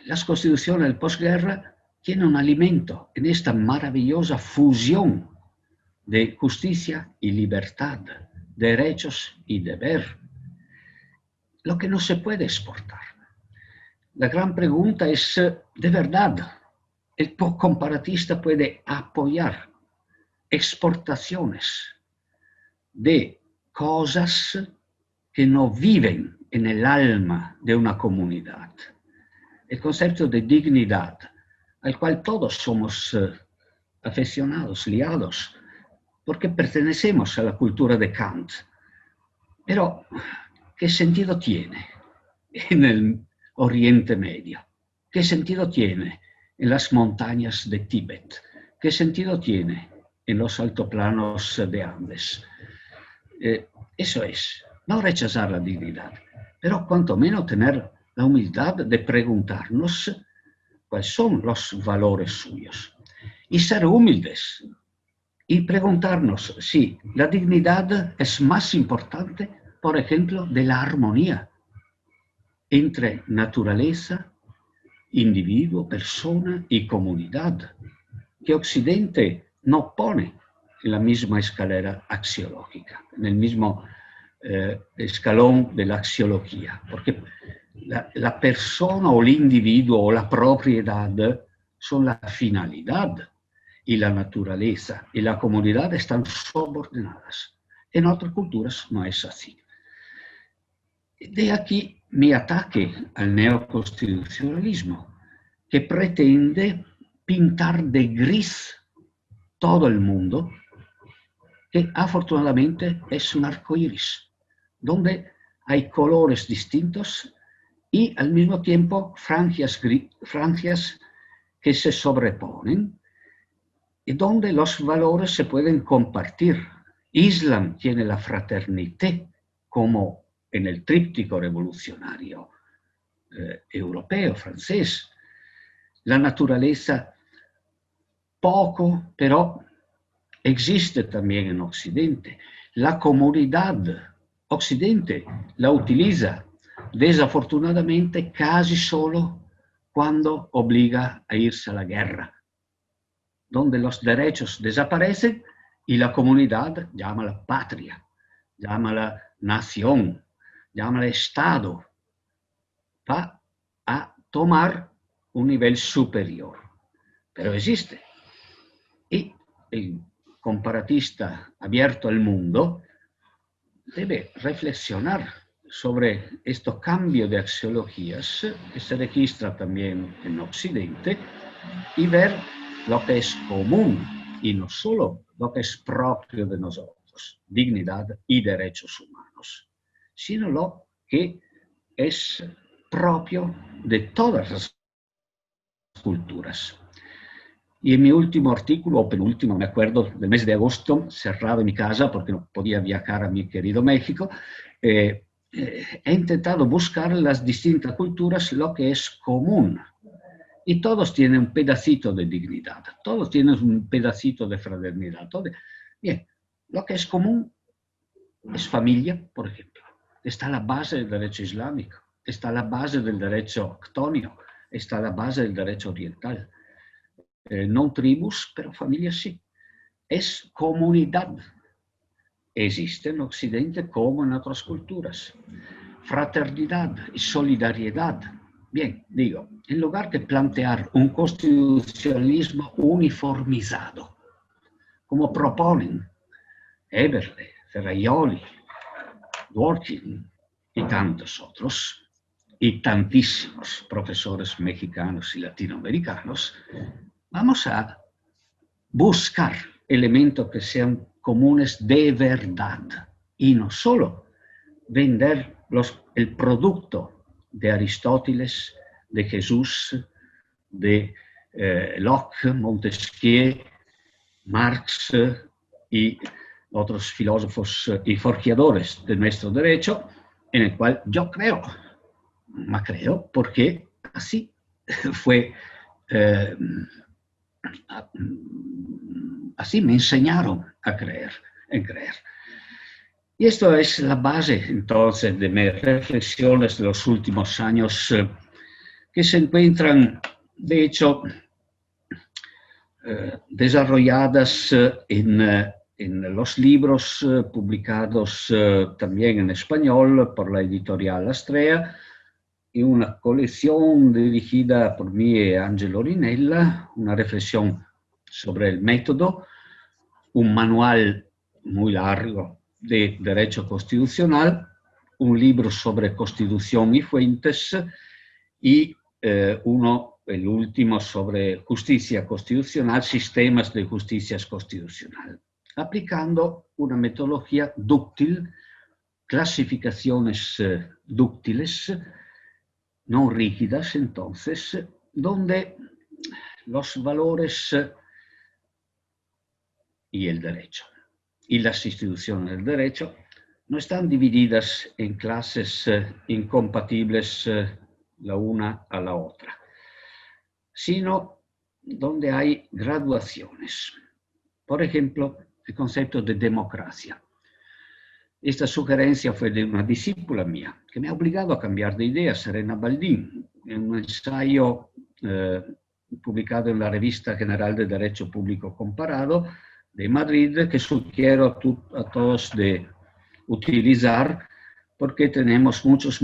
Speaker 6: las constituciones del posguerra tienen un alimento en esta maravillosa fusión de justicia y libertad, derechos y deber, lo que no se puede exportar. La gran pregunta es, ¿de verdad el comparatista puede apoyar exportaciones de cosas que no viven en el alma de una comunidad? El concepto de dignidad, al cual todos somos aficionados, liados, porque pertenecemos a la cultura de Kant. Pero, ¿qué sentido tiene en el Oriente Medio? ¿Qué sentido tiene en las montañas de Tíbet? ¿Qué sentido tiene en los altoplanos de Andes? Eso es, no rechazar la dignidad, pero cuanto menos tener la humildad de preguntarnos cuáles son los valores suyos y ser humildes y preguntarnos si la dignidad es más importante, por ejemplo, de la armonía entre naturaleza, individuo, persona y comunidad, que Occidente no pone en la misma escalera axiológica, en el mismo escalón de la axiología, porque la persona o el individuo o la propiedad son la finalidad y la naturaleza y la comunidad están subordinadas. En otras culturas no es así. De aquí mi ataque al neoconstitucionalismo, que pretende pintar de gris todo el mundo, que afortunadamente es un arco iris, donde hay colores distintos y al mismo tiempo franjas que se sobreponen y donde los valores se pueden compartir. Islam tiene la fraternité como en el tríptico revolucionario europeo, francés. La naturaleza poco, pero existe también en Occidente. La comunidad, Occidente la utiliza desafortunadamente casi solo cuando obliga a irse a la guerra, donde los derechos desaparecen y la comunidad, llámala patria, llámala nación, llámala Estado, va a tomar un nivel superior. Pero existe. Y el comparatista abierto al mundo debe reflexionar sobre este cambio de axiologías que se registra también en Occidente y ver lo que es común y no solo lo que es propio de nosotros, dignidad y derechos humanos, sino lo que es propio de todas las culturas. Y en mi último artículo, o penúltimo, me acuerdo, del mes de agosto, cerrado en mi casa porque no podía viajar a mi querido México, he intentado buscar en las distintas culturas lo que es común. Y todos tienen un pedacito de dignidad, todos tienen un pedacito de fraternidad. Bien, lo que es común es familia, por ejemplo. Está la base del derecho islámico, está la base del derecho ctonio, está la base del derecho oriental. No tribus, pero familia sí. Es comunidad. Existe en Occidente como en otras culturas. Fraternidad y solidaridad. Bien, digo, en lugar de plantear un constitucionalismo uniformizado, como proponen Eberle, Ferraioli, Dworkin y tantos otros, y tantísimos profesores mexicanos y latinoamericanos, vamos a buscar elementos que sean comunes de verdad y no solo vender el producto de Aristóteles, de Jesús, de Locke, Montesquieu, Marx y otros filósofos y forjadores de nuestro derecho, en el cual yo creo, porque así fue, así me enseñaron en creer. Y esto es la base, entonces, de mis reflexiones de los últimos años, que se encuentran, de hecho, desarrolladas en los libros publicados también en español por la editorial Astrea, y una colección dirigida por mí y Angelo Rinella, una reflexión sobre el método, un manual muy largo de derecho constitucional, un libro sobre constitución y fuentes, y el último sobre justicia constitucional, sistemas de justicia constitucional, aplicando una metodología dúctil, clasificaciones dúctiles, no rígidas entonces, donde los valores y el derecho y las instituciones del derecho no están divididas en clases incompatibles la una a la otra, sino donde hay graduaciones. Por ejemplo, el concepto de democracia. Esta sugerencia fue de una discípula mía, que me ha obligado a cambiar de idea, Serena Baldín, en un ensayo publicado en la Revista General de Derecho Público Comparado de Madrid, que sugiero a todos de utilizar, porque tenemos muchos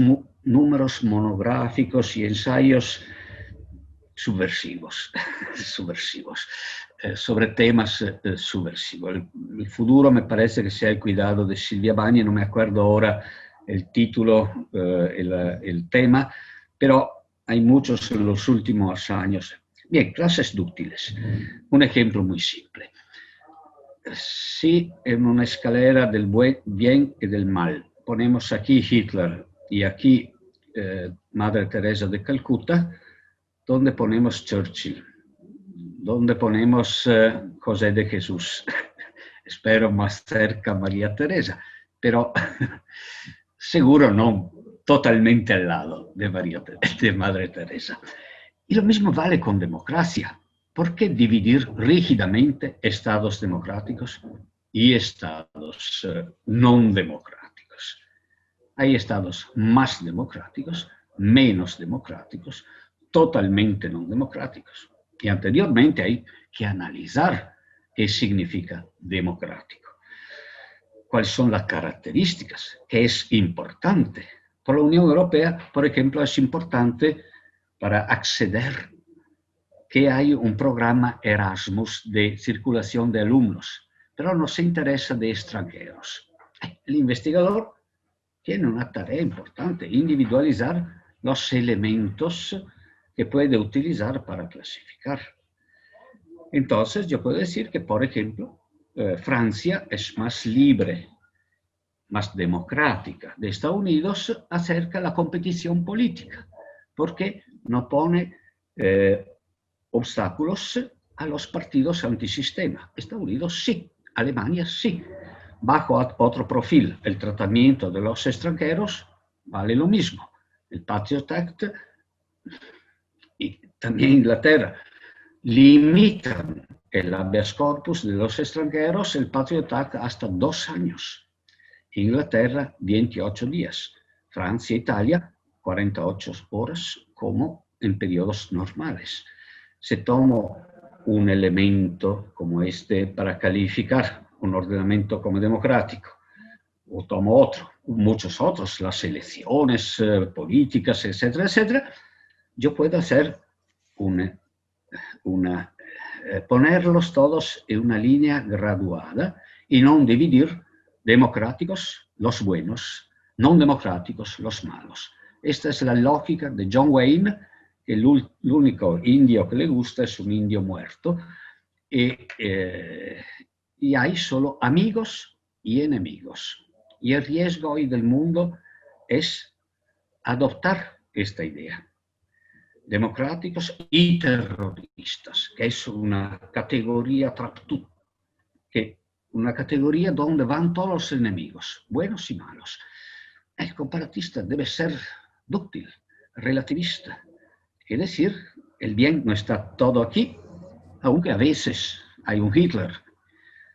Speaker 6: números monográficos y ensayos subversivos, sobre temas subversivos. El futuro me parece que sea el cuidado de Silvia Bagni, no me acuerdo ahora el título, el tema, pero hay muchos en los últimos años. Bien, clases dúctiles. Un ejemplo muy simple. Si en una escalera del bien y del mal ponemos aquí Hitler y aquí Madre Teresa de Calcuta, ¿dónde ponemos Churchill? ¿Dónde ponemos José de Jesús? Espero más cerca María Teresa, pero seguro no totalmente al lado de Madre Teresa. Y lo mismo vale con democracia. ¿Por qué dividir rígidamente estados democráticos y estados no democráticos? Hay estados más democráticos, menos democráticos, totalmente no democráticos. Y anteriormente hay que analizar qué significa democrático. ¿Cuáles son las características? ¿Qué es importante? Por la Unión Europea, por ejemplo, es importante para acceder que hay un programa Erasmus de circulación de alumnos, pero no se interesa de extranjeros. El investigador tiene una tarea importante, individualizar los elementos que puede utilizar para clasificar. Entonces, yo puedo decir que, por ejemplo, Francia es más libre, más democrática de Estados Unidos acerca de la competición política, porque no pone obstáculos a los partidos antisistema. Estados Unidos sí, Alemania sí. Bajo otro perfil, el tratamiento de los extranjeros vale lo mismo. El Patriot Act y también Inglaterra limitan el habeas corpus de los extranjeros, el Patriot Act hasta 2 años. Inglaterra, 28 días. Francia e Italia, 48 horas, como en periodos normales. Se toma un elemento como este para calificar un ordenamiento como democrático, o tomo otro, muchos otros, las elecciones políticas, etcétera, etcétera, yo puedo hacer ponerlos todos en una línea graduada y no dividir democráticos, los buenos, no democráticos, los malos. Esta es la lógica de John Wayne, que el único indio que le gusta es un indio muerto, y hay solo amigos y enemigos. Y el riesgo hoy del mundo es adoptar esta idea. Democráticos y terroristas, que es una categoría traptú, una categoría donde van todos los enemigos, buenos y malos. El comparatista debe ser dúctil, relativista. Es decir, el bien no está todo aquí, aunque a veces hay un Hitler,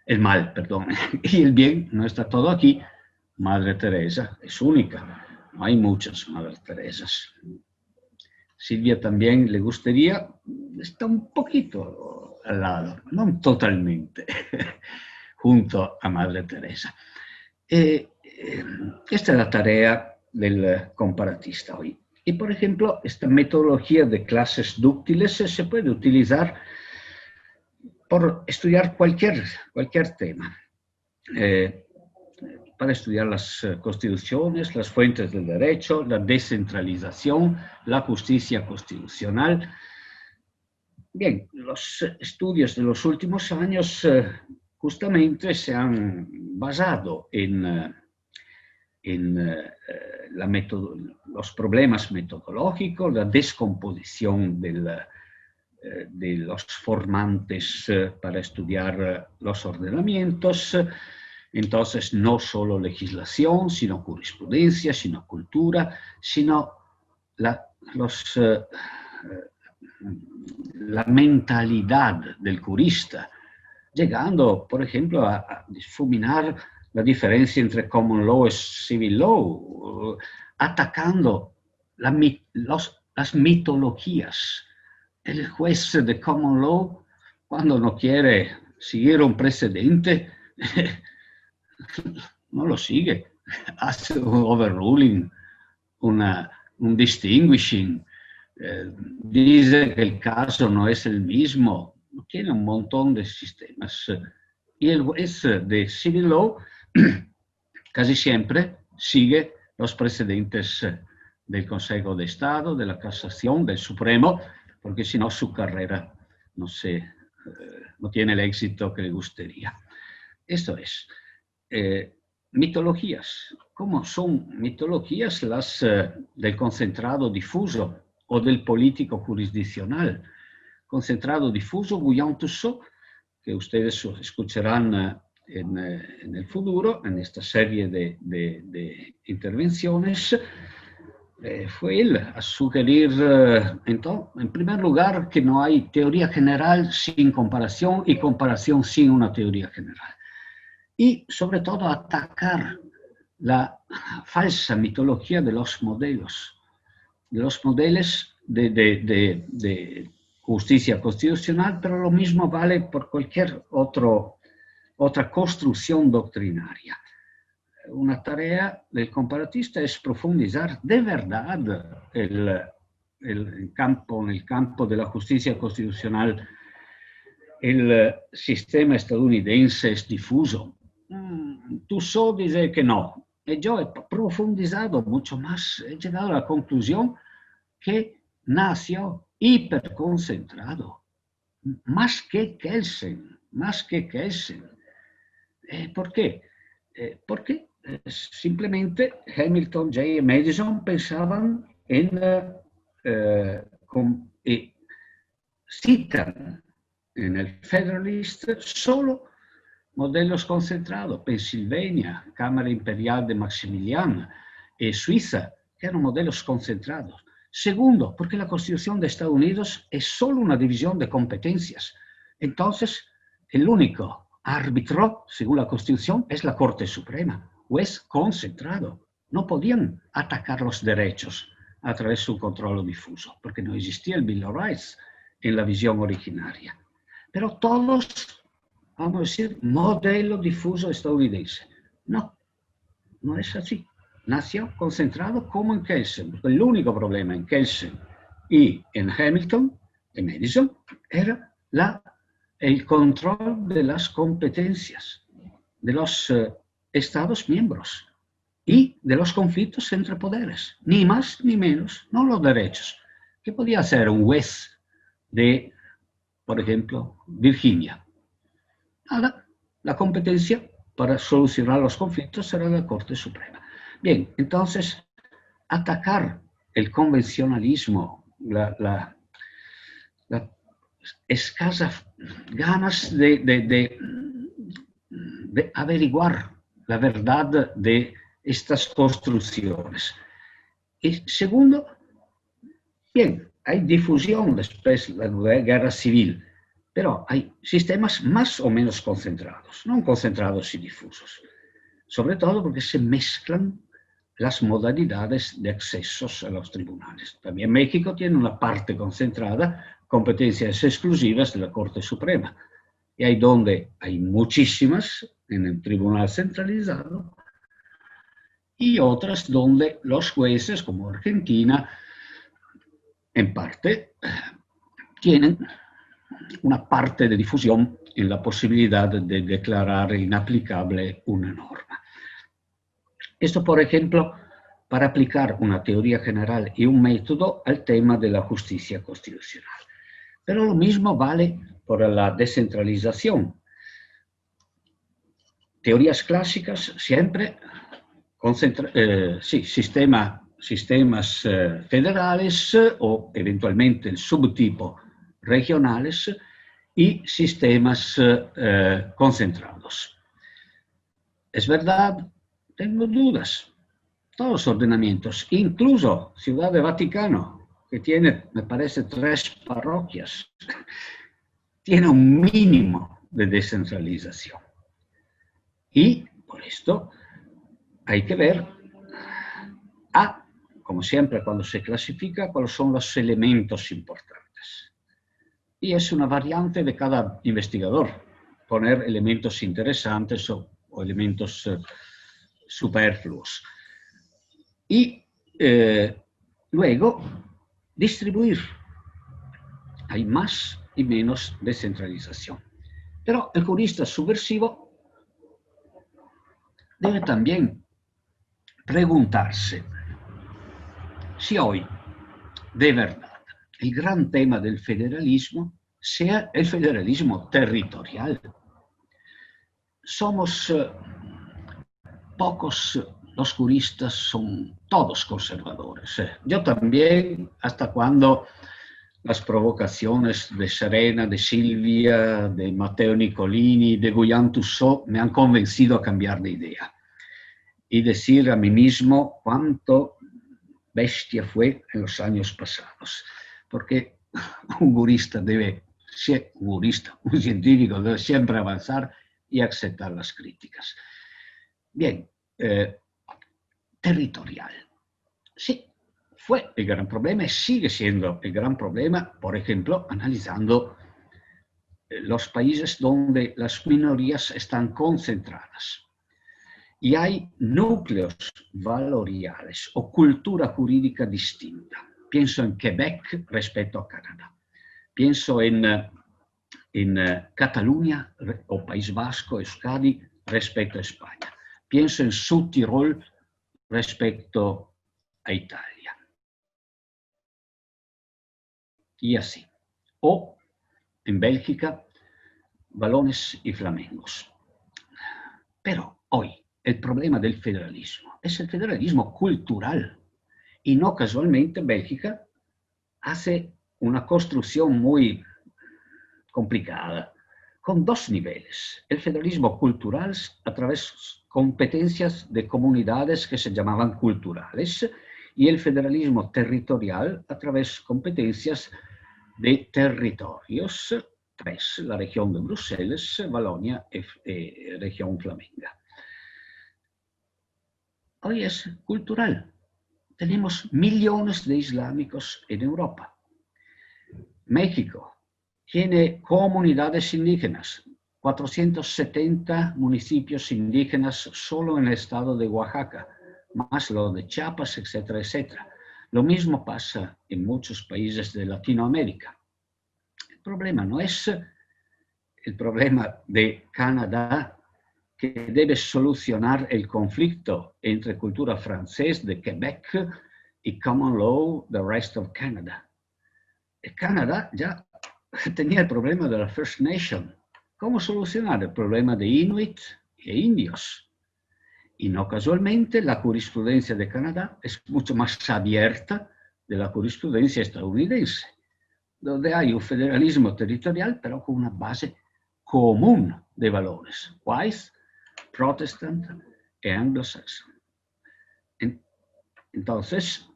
Speaker 6: el mal, perdón, y el bien no está todo aquí. Madre Teresa es única, no hay muchas Madre Teresas. Silvia también le gustaría, está un poquito al lado, no totalmente, junto a Madre Teresa. Esta es la tarea del comparatista hoy. Y, por ejemplo, esta metodología de clases dúctiles se puede utilizar por estudiar cualquier tema. Para estudiar las constituciones, las fuentes del derecho, la descentralización, la justicia constitucional. Bien, los estudios de los últimos años justamente se han basado en los problemas metodológicos, la descomposición de los formantes para estudiar los ordenamientos. Entonces, no solo legislación, sino jurisprudencia, sino cultura, sino la mentalidad del jurista, llegando, por ejemplo, a difuminar la diferencia entre common law y civil law, atacando las mitologías. El juez de common law, cuando no quiere seguir un precedente, no lo sigue, hace un overruling, un distinguishing, dice que el caso no es el mismo, tiene un montón de sistemas. Y el juez de civil law casi siempre sigue los precedentes del Consejo de Estado, de la Casación, del Supremo, porque si no su carrera no tiene el éxito que le gustaría. Esto es. Mitologías. ¿Cómo son mitologías las del concentrado difuso o del político jurisdiccional? Concentrado difuso, Guillaume-Tussaud, que ustedes escucharán en el futuro, en esta serie de intervenciones, fue él a sugerir, entonces, en primer lugar, que no hay teoría general sin comparación y comparación sin una teoría general. Y, sobre todo, atacar la falsa mitología de los modelos de justicia constitucional, pero lo mismo vale por cualquier otra construcción doctrinaria. Una tarea del comparatista es profundizar de verdad en el campo de la justicia constitucional. El sistema estadounidense es difuso. Tussaud dice que no. Y yo he profundizado mucho más. He llegado a la conclusión que nació hiperconcentrado. Más que Kelsen. ¿Por qué? Porque simplemente Hamilton, Jay y Madison pensaban citan en el Federalist solo modelos concentrados. Pensilvania, Cámara Imperial de Maximiliano, y Suiza, que eran modelos concentrados. Segundo, porque la Constitución de Estados Unidos es solo una división de competencias. Entonces, el único árbitro, según la Constitución, es la Corte Suprema, juez concentrado. No podían atacar los derechos a través de un control difuso, porque no existía el Bill of Rights en la visión originaria. Pero todos, vamos a decir, modelo difuso estadounidense. No es así. Nació concentrado como en Kelsen. El único problema en Kelsen y en Hamilton, en Madison, era el control de las competencias de los Estados miembros y de los conflictos entre poderes. Ni más ni menos, no los derechos. ¿Qué podía hacer un juez de, por ejemplo, Virginia? Nada, la competencia para solucionar los conflictos era la Corte Suprema. Bien, entonces, atacar el convencionalismo, la escasas ganas de averiguar la verdad de estas construcciones. Y segundo, bien, hay difusión después de la guerra civil, pero hay sistemas más o menos concentrados, no concentrados y difusos. Sobre todo porque se mezclan las modalidades de accesos a los tribunales. También México tiene una parte concentrada, competencias exclusivas de la Corte Suprema. Y hay donde hay muchísimas en el tribunal centralizado y otras donde los jueces, como Argentina, en parte, tienen una parte de difusión en la posibilidad de declarar inaplicable una norma. Esto, por ejemplo, para aplicar una teoría general y un método al tema de la justicia constitucional. Pero lo mismo vale para la descentralización. Teorías clásicas siempre sistemas federales o eventualmente el subtipo regionales y sistemas concentrados. Es verdad, tengo dudas. Todos los ordenamientos, incluso Ciudad de Vaticano, que tiene, me parece, 3 parroquias, tiene un mínimo de descentralización. Y por esto hay que ver, como siempre cuando se clasifica, cuáles son los elementos importantes. Y es una variante de cada investigador, poner elementos interesantes o elementos superfluos. Y luego distribuir. Hay más y menos descentralización. Pero el jurista subversivo debe también preguntarse si hoy, de verdad, el gran tema del federalismo sea el federalismo territorial. Somos pocos los juristas, son todos conservadores. Yo también, hasta cuando las provocaciones de Serena, de Silvia, de Matteo Nicolini, de Guillaume Tussaud me han convencido a cambiar de idea y decir a mí mismo cuánto bestia fue en los años pasados. Porque un jurista debe ser un científico debe siempre avanzar y aceptar las críticas. Bien, territorial. Sí, fue el gran problema y sigue siendo el gran problema, por ejemplo, analizando los países donde las minorías están concentradas. Y hay núcleos valoriales o cultura jurídica distinta. Pienso en Quebec respecto a Canadá. Pienso en Cataluña o País Vasco, Euskadi, respecto a España. Pienso en Südtirol respecto a Italia. Y así. O en Bélgica, valones y flamengos. Pero hoy el problema del federalismo es el federalismo cultural. Y no casualmente Bélgica hace una construcción muy complicada, con 2 niveles. El federalismo cultural a través de competencias de comunidades que se llamaban culturales y el federalismo territorial a través de competencias de territorios, 3, la región de Bruselas, Valonia y región flamenga. Hoy es cultural. Tenemos millones de islámicos en Europa. México tiene comunidades indígenas, 470 municipios indígenas solo en el estado de Oaxaca, más lo de Chiapas, etcétera, etcétera. Lo mismo pasa en muchos países de Latinoamérica. El problema no es el problema de Canadá, que debe solucionar el conflicto entre cultura francesa de Quebec y Common Law del resto de Canadá. Canadá ya tenía el problema de la First Nation. ¿Cómo solucionar el problema de Inuit e indios? Y no casualmente la jurisprudencia de Canadá es mucho más abierta de la jurisprudencia estadounidense, donde hay un federalismo territorial, pero con una base común de valores, white, protestant y anglo-saxon. Entonces,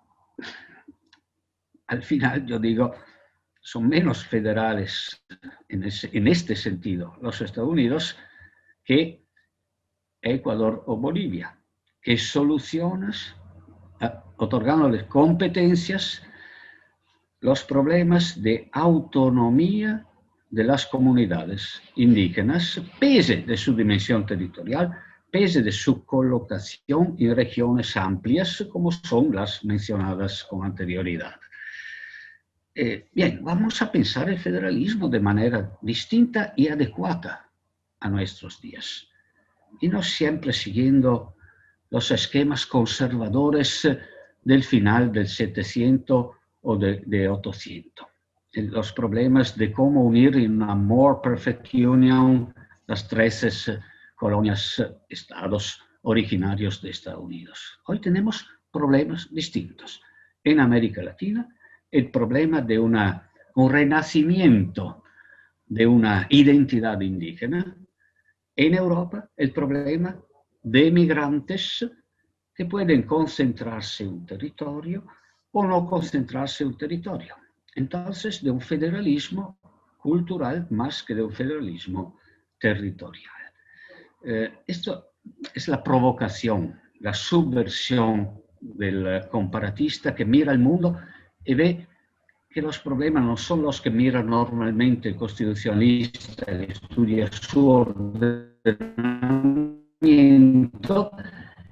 Speaker 6: al final yo digo, son menos federales en este sentido los Estados Unidos que Ecuador o Bolivia. ¿Qué soluciones otorgándoles competencias, los problemas de autonomía de las comunidades indígenas, pese de su dimensión territorial, pese de su colocación en regiones amplias, como son las mencionadas con anterioridad. Bien, vamos a pensar el federalismo de manera distinta y adecuada a nuestros días, y no siempre siguiendo los esquemas conservadores del final del 700 o de 800. Los problemas de cómo unir en una more perfect union las 13 colonias, estados originarios de Estados Unidos. Hoy tenemos problemas distintos. En América Latina, el problema de un renacimiento de una identidad indígena. En Europa, el problema de migrantes que pueden concentrarse en un territorio o no concentrarse en un territorio. Entonces, de un federalismo cultural más que de un federalismo territorial. Esto es la provocación, la subversión del comparatista que mira el mundo y ve que los problemas no son los que mira normalmente el constitucionalista que estudia su ordenamiento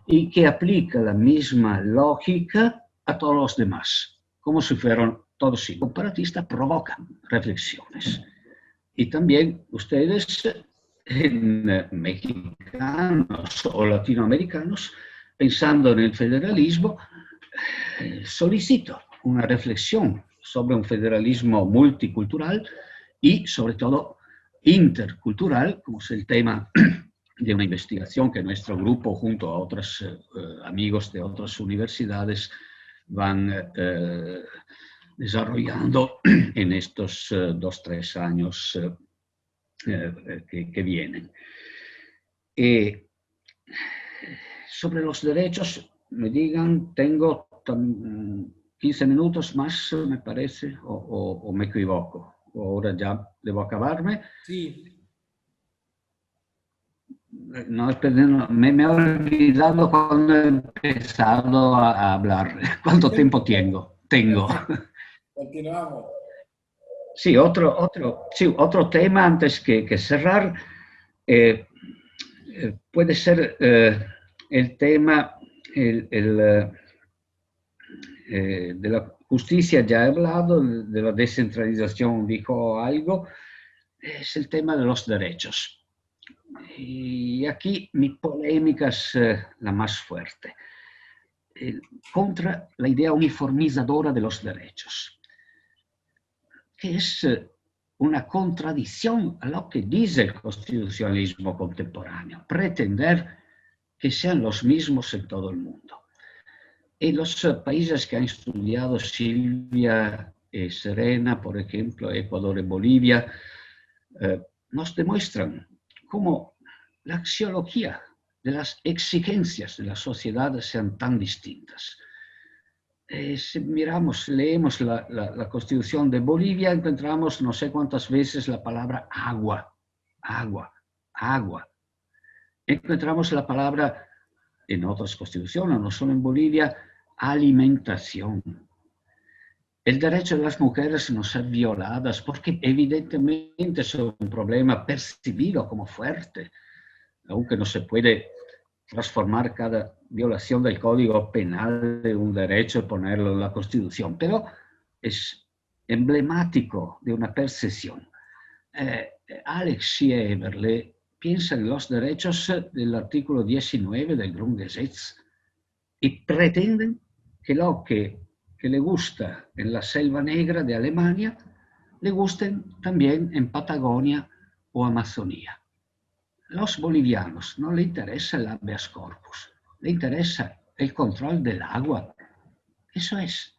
Speaker 6: y que aplica la misma lógica a todos los demás, como si fueran todos iguales. El comparatista provoca reflexiones. Y también ustedes, mexicanos o latinoamericanos, pensando en el federalismo, solicito una reflexión sobre un federalismo multicultural y, sobre todo, intercultural, como es el tema de una investigación que nuestro grupo, junto a otros amigos de otras universidades, van desarrollando en estos 2-3 años que vienen. Sobre los derechos, me digan, tengo 15 minutos más, me parece, o me equivoco. Ahora ya debo acabarme.
Speaker 2: Sí.
Speaker 6: No, me he olvidado cuando he empezado a hablar. ¿Cuánto tiempo tengo?
Speaker 2: Continuamos.
Speaker 6: Sí, otro tema antes que cerrar. Puede ser el tema de la justicia, ya he hablado, de la descentralización dijo algo, es el tema de los derechos. Y aquí mi polémica es la más fuerte, contra la idea uniformizadora de los derechos, que es una contradicción a lo que dice el constitucionalismo contemporáneo, pretender que sean los mismos en todo el mundo. En los países que han estudiado Silvia y Serena, por ejemplo, Ecuador y Bolivia, nos demuestran cómo la axiología de las exigencias de la sociedad sean tan distintas. Si leemos la Constitución de Bolivia, encontramos no sé cuántas veces la palabra agua, agua, agua. Encontramos la palabra, en otras constituciones, no solo en Bolivia, alimentación. El derecho de las mujeres a no ser violadas, porque evidentemente es un problema percibido como fuerte, aunque no se puede transformar cada violación del Código Penal de un derecho y ponerlo en la Constitución, pero es emblemático de una percepción. Alex Schieberle piensa en los derechos del artículo 19 del Grundgesetz y pretenden que lo que le gusta en la Selva Negra de Alemania le gusten también en Patagonia o Amazonía. Los bolivianos no le interesa el habeas corpus, le interesa el control del agua. Eso es.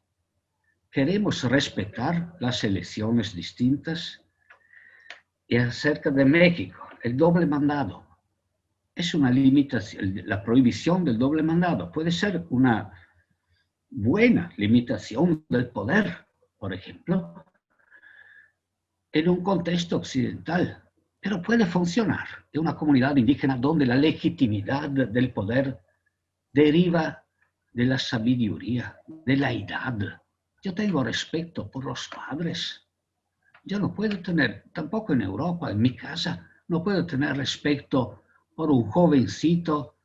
Speaker 6: Queremos respetar las elecciones distintas. Y acerca de México, el doble mandado es una limitación. La prohibición del doble mandado puede ser una buena limitación del poder, por ejemplo, en un contexto occidental. Pero puede funcionar en una comunidad indígena donde la legitimidad del poder deriva de la sabiduría, de la edad. Yo tengo respeto por los padres. Yo no puedo tener, tampoco en Europa, en mi casa, no puedo tener respeto por un jovencito,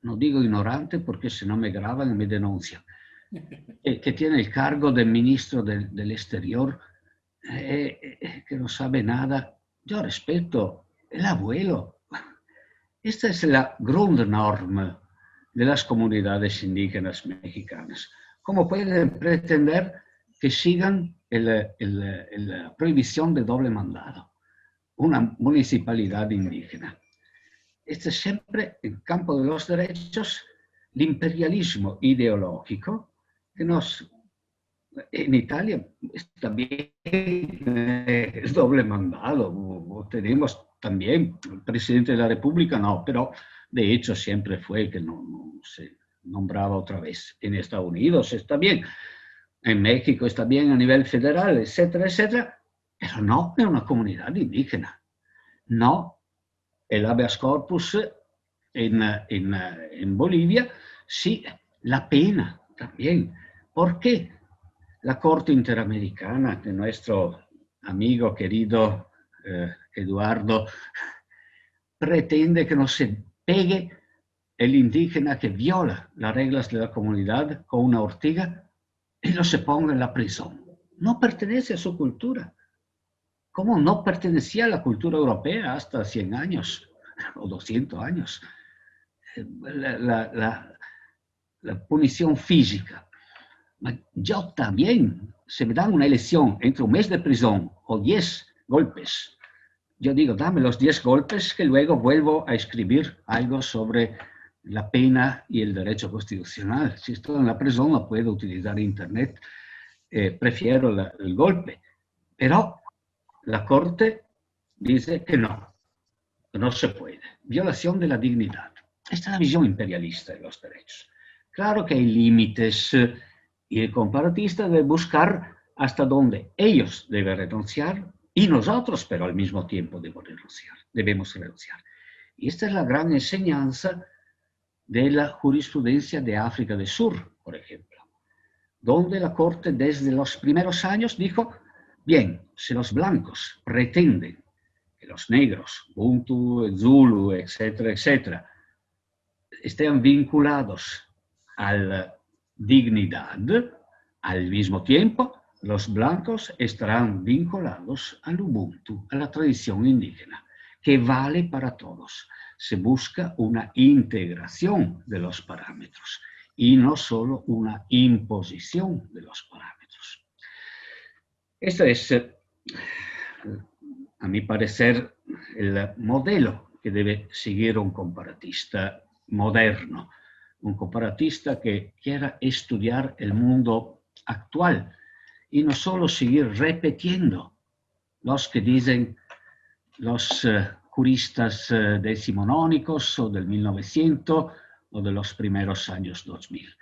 Speaker 6: no digo ignorante porque si no me graban y me denuncian, que tiene el cargo de ministro del Exterior, que no sabe nada. Yo respeto el abuelo. Esta es la Grundnorm de las comunidades indígenas mexicanas. ¿Cómo pueden pretender que sigan la prohibición de doble mandado? Una municipalidad indígena. Este es siempre, en campo de los derechos, el imperialismo ideológico que en Italia está bien el doble mandado. Tenemos también, el presidente de la República no, pero de hecho siempre fue el que no se nombraba otra vez. En Estados Unidos está bien, en México está bien a nivel federal, etcétera, etcétera, pero no en una comunidad indígena. No, el habeas corpus en Bolivia, sí, la pena también. ¿Por qué la Corte Interamericana de nuestro amigo querido Eduardo pretende que no se pegue el indígena que viola las reglas de la comunidad con una ortiga y no se ponga en la prisión? No pertenece a su cultura. ¿Cómo no pertenecía a la cultura europea hasta 100 años o 200 años? La punición física. Yo también, si me dan una elección entre un mes de prisión o 10 golpes, yo digo, dame los 10 golpes que luego vuelvo a escribir algo sobre la pena y el derecho constitucional. Si estoy en la prisión no puedo utilizar internet, prefiero el golpe. Pero la Corte dice que no se puede. Violación de la dignidad. Esta es la visión imperialista de los derechos. Claro que hay límites y el comparatista debe buscar hasta dónde ellos deben renunciar y nosotros, pero al mismo tiempo debemos renunciar. Y esta es la gran enseñanza de la jurisprudencia de África del Sur, por ejemplo, donde la Corte desde los primeros años dijo, bien, si los blancos pretenden que los negros, Bantu, Zulu, etcétera, etcétera, estén vinculados a la dignidad, al mismo tiempo, los blancos estarán vinculados al Ubuntu, a la tradición indígena, que vale para todos. Se busca una integración de los parámetros y no solo una imposición de los parámetros. Este es, a mi parecer, el modelo que debe seguir un comparatista moderno, un comparatista que quiera estudiar el mundo actual y no solo seguir repitiendo los que dicen los juristas decimonónicos o del 1900 o de los primeros años 2000.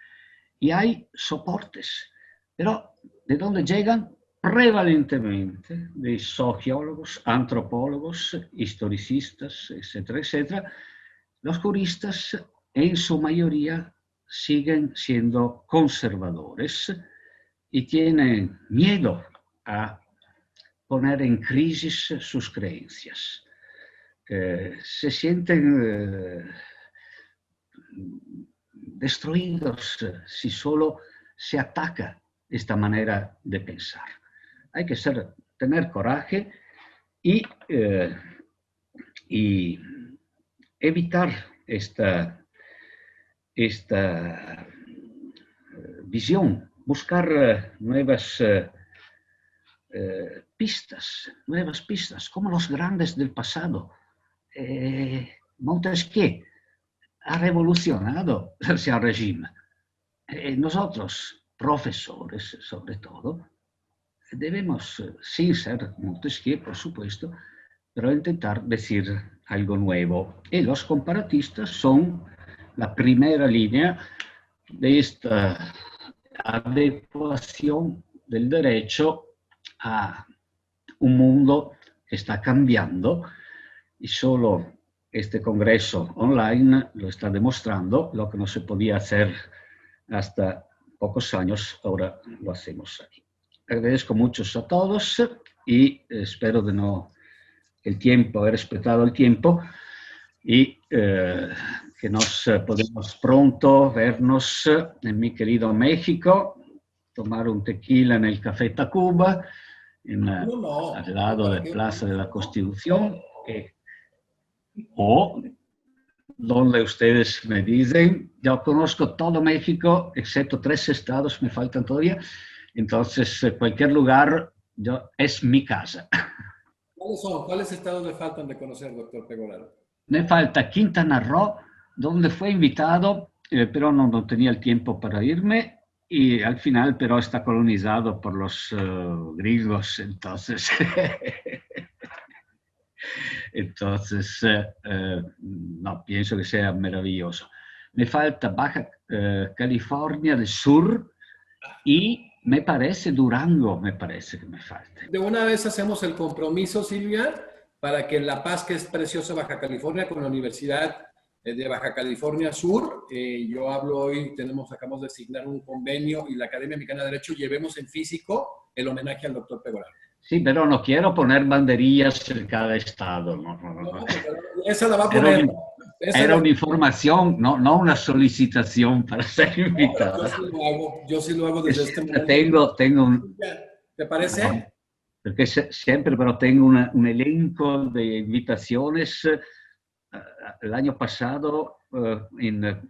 Speaker 6: Y hay soportes, pero ¿de dónde llegan? Prevalentemente de sociólogos, antropólogos, historicistas, etcétera, etcétera. Los juristas en su mayoría siguen siendo conservadores y tienen miedo a poner en crisis sus creencias. Se sienten destruidos si solo se ataca esta manera de pensar. Hay que tener coraje y evitar esta visión, buscar nuevas pistas, como los grandes del pasado. Montesquieu ha revolucionado ese régimen. Nosotros, profesores sobre todo, debemos, sin ser Montesquieu, por supuesto, pero intentar decir algo nuevo. Y los comparatistas son la primera línea de esta adecuación del derecho a un mundo que está cambiando y solo este congreso online lo está demostrando, lo que no se podía hacer hasta pocos años, ahora lo hacemos aquí. Agradezco mucho a todos y espero de no haber respetado el tiempo y que nos podemos pronto vernos en mi querido México, tomar un tequila en el Café Tacuba, al lado de Plaza de la Constitución, o donde ustedes me dicen. Yo conozco todo México, excepto 3 estados, me faltan todavía. Entonces, cualquier lugar es mi casa.
Speaker 2: ¿Cuáles son? ¿Cuáles estados le faltan de conocer, doctor Pegoraro?
Speaker 6: Me falta Quintana Roo, donde fue invitado, pero no tenía el tiempo para irme. Y al final, pero está colonizado por los griegos, entonces... Entonces, no, pienso que sea maravilloso. Me falta Baja California del Sur y me parece Durango, me parece que me falta.
Speaker 2: De una vez hacemos el compromiso, Silvia, para que La Paz, que es preciosa Baja California, con la Universidad de Baja California Sur, yo hablo hoy, acabamos de asignar un convenio y la Academia Mexicana de Derecho, llevemos en físico el homenaje al doctor Pegoraro.
Speaker 6: Sí, pero no quiero poner banderillas en cada estado. No.
Speaker 2: Esa la va a poner.
Speaker 6: Era una información, no una solicitación para ser invitado.
Speaker 2: Yo sí lo hago desde este momento.
Speaker 6: Tengo un...
Speaker 2: ¿Te parece?
Speaker 6: No, porque siempre, pero tengo un elenco de invitaciones. El año pasado, en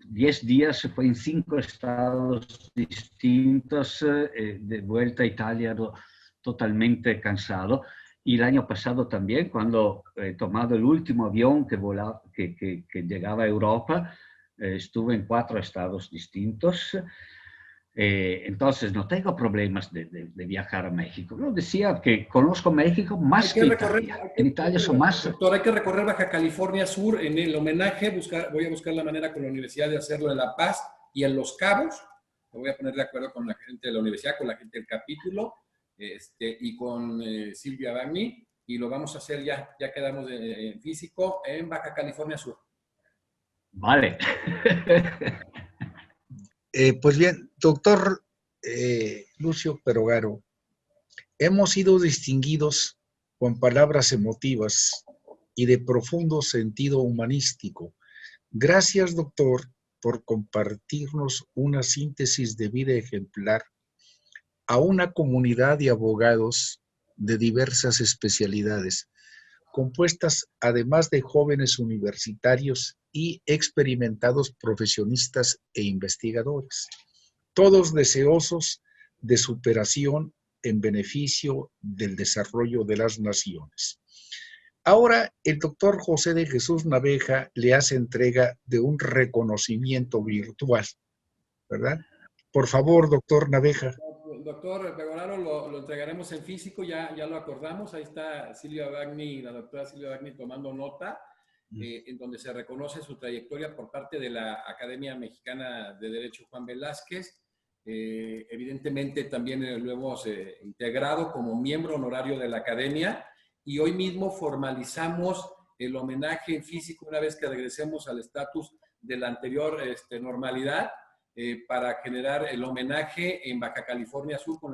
Speaker 6: 10 días, fue en 5 estados distintos, de vuelta a Italia, totalmente cansado. Y el año pasado también, cuando he tomado el último avión que llegaba a Europa, estuve en 4 estados distintos. Entonces no tengo problemas de viajar a México. Yo decía que conozco México más que Italia. En Italia son más...
Speaker 2: Doctor, hay que recorrer Baja California Sur en el homenaje. Voy a buscar la manera con la universidad de hacerlo en La Paz y en Los Cabos. Me voy a poner de acuerdo con la gente de la universidad, con la gente del capítulo. Y con Silvia Bagni, y lo vamos a hacer ya quedamos en físico en Baja California Sur.
Speaker 6: Vale.
Speaker 1: Pues bien, doctor Lucio Pegoraro, hemos sido distinguidos con palabras emotivas y de profundo sentido humanístico. Gracias, doctor, por compartirnos una síntesis de vida ejemplar a una comunidad de abogados de diversas especialidades, compuestas además de jóvenes universitarios y experimentados profesionistas e investigadores, todos deseosos de superación en beneficio del desarrollo de las naciones. Ahora, el doctor José de Jesús Naveja le hace entrega de un reconocimiento virtual, ¿verdad? Por favor, doctor Naveja.
Speaker 2: Doctor Pegoraro, lo entregaremos en físico, ya lo acordamos. Ahí está Silvia Bagni, la doctora Silvia Bagni tomando nota, en donde se reconoce su trayectoria por parte de la Academia Mexicana de Derecho Juan Velázquez. Evidentemente también lo hemos integrado como miembro honorario de la Academia y hoy mismo formalizamos el homenaje en físico una vez que regresemos al estatus de la anterior normalidad. Para generar el homenaje en Baja California Sur con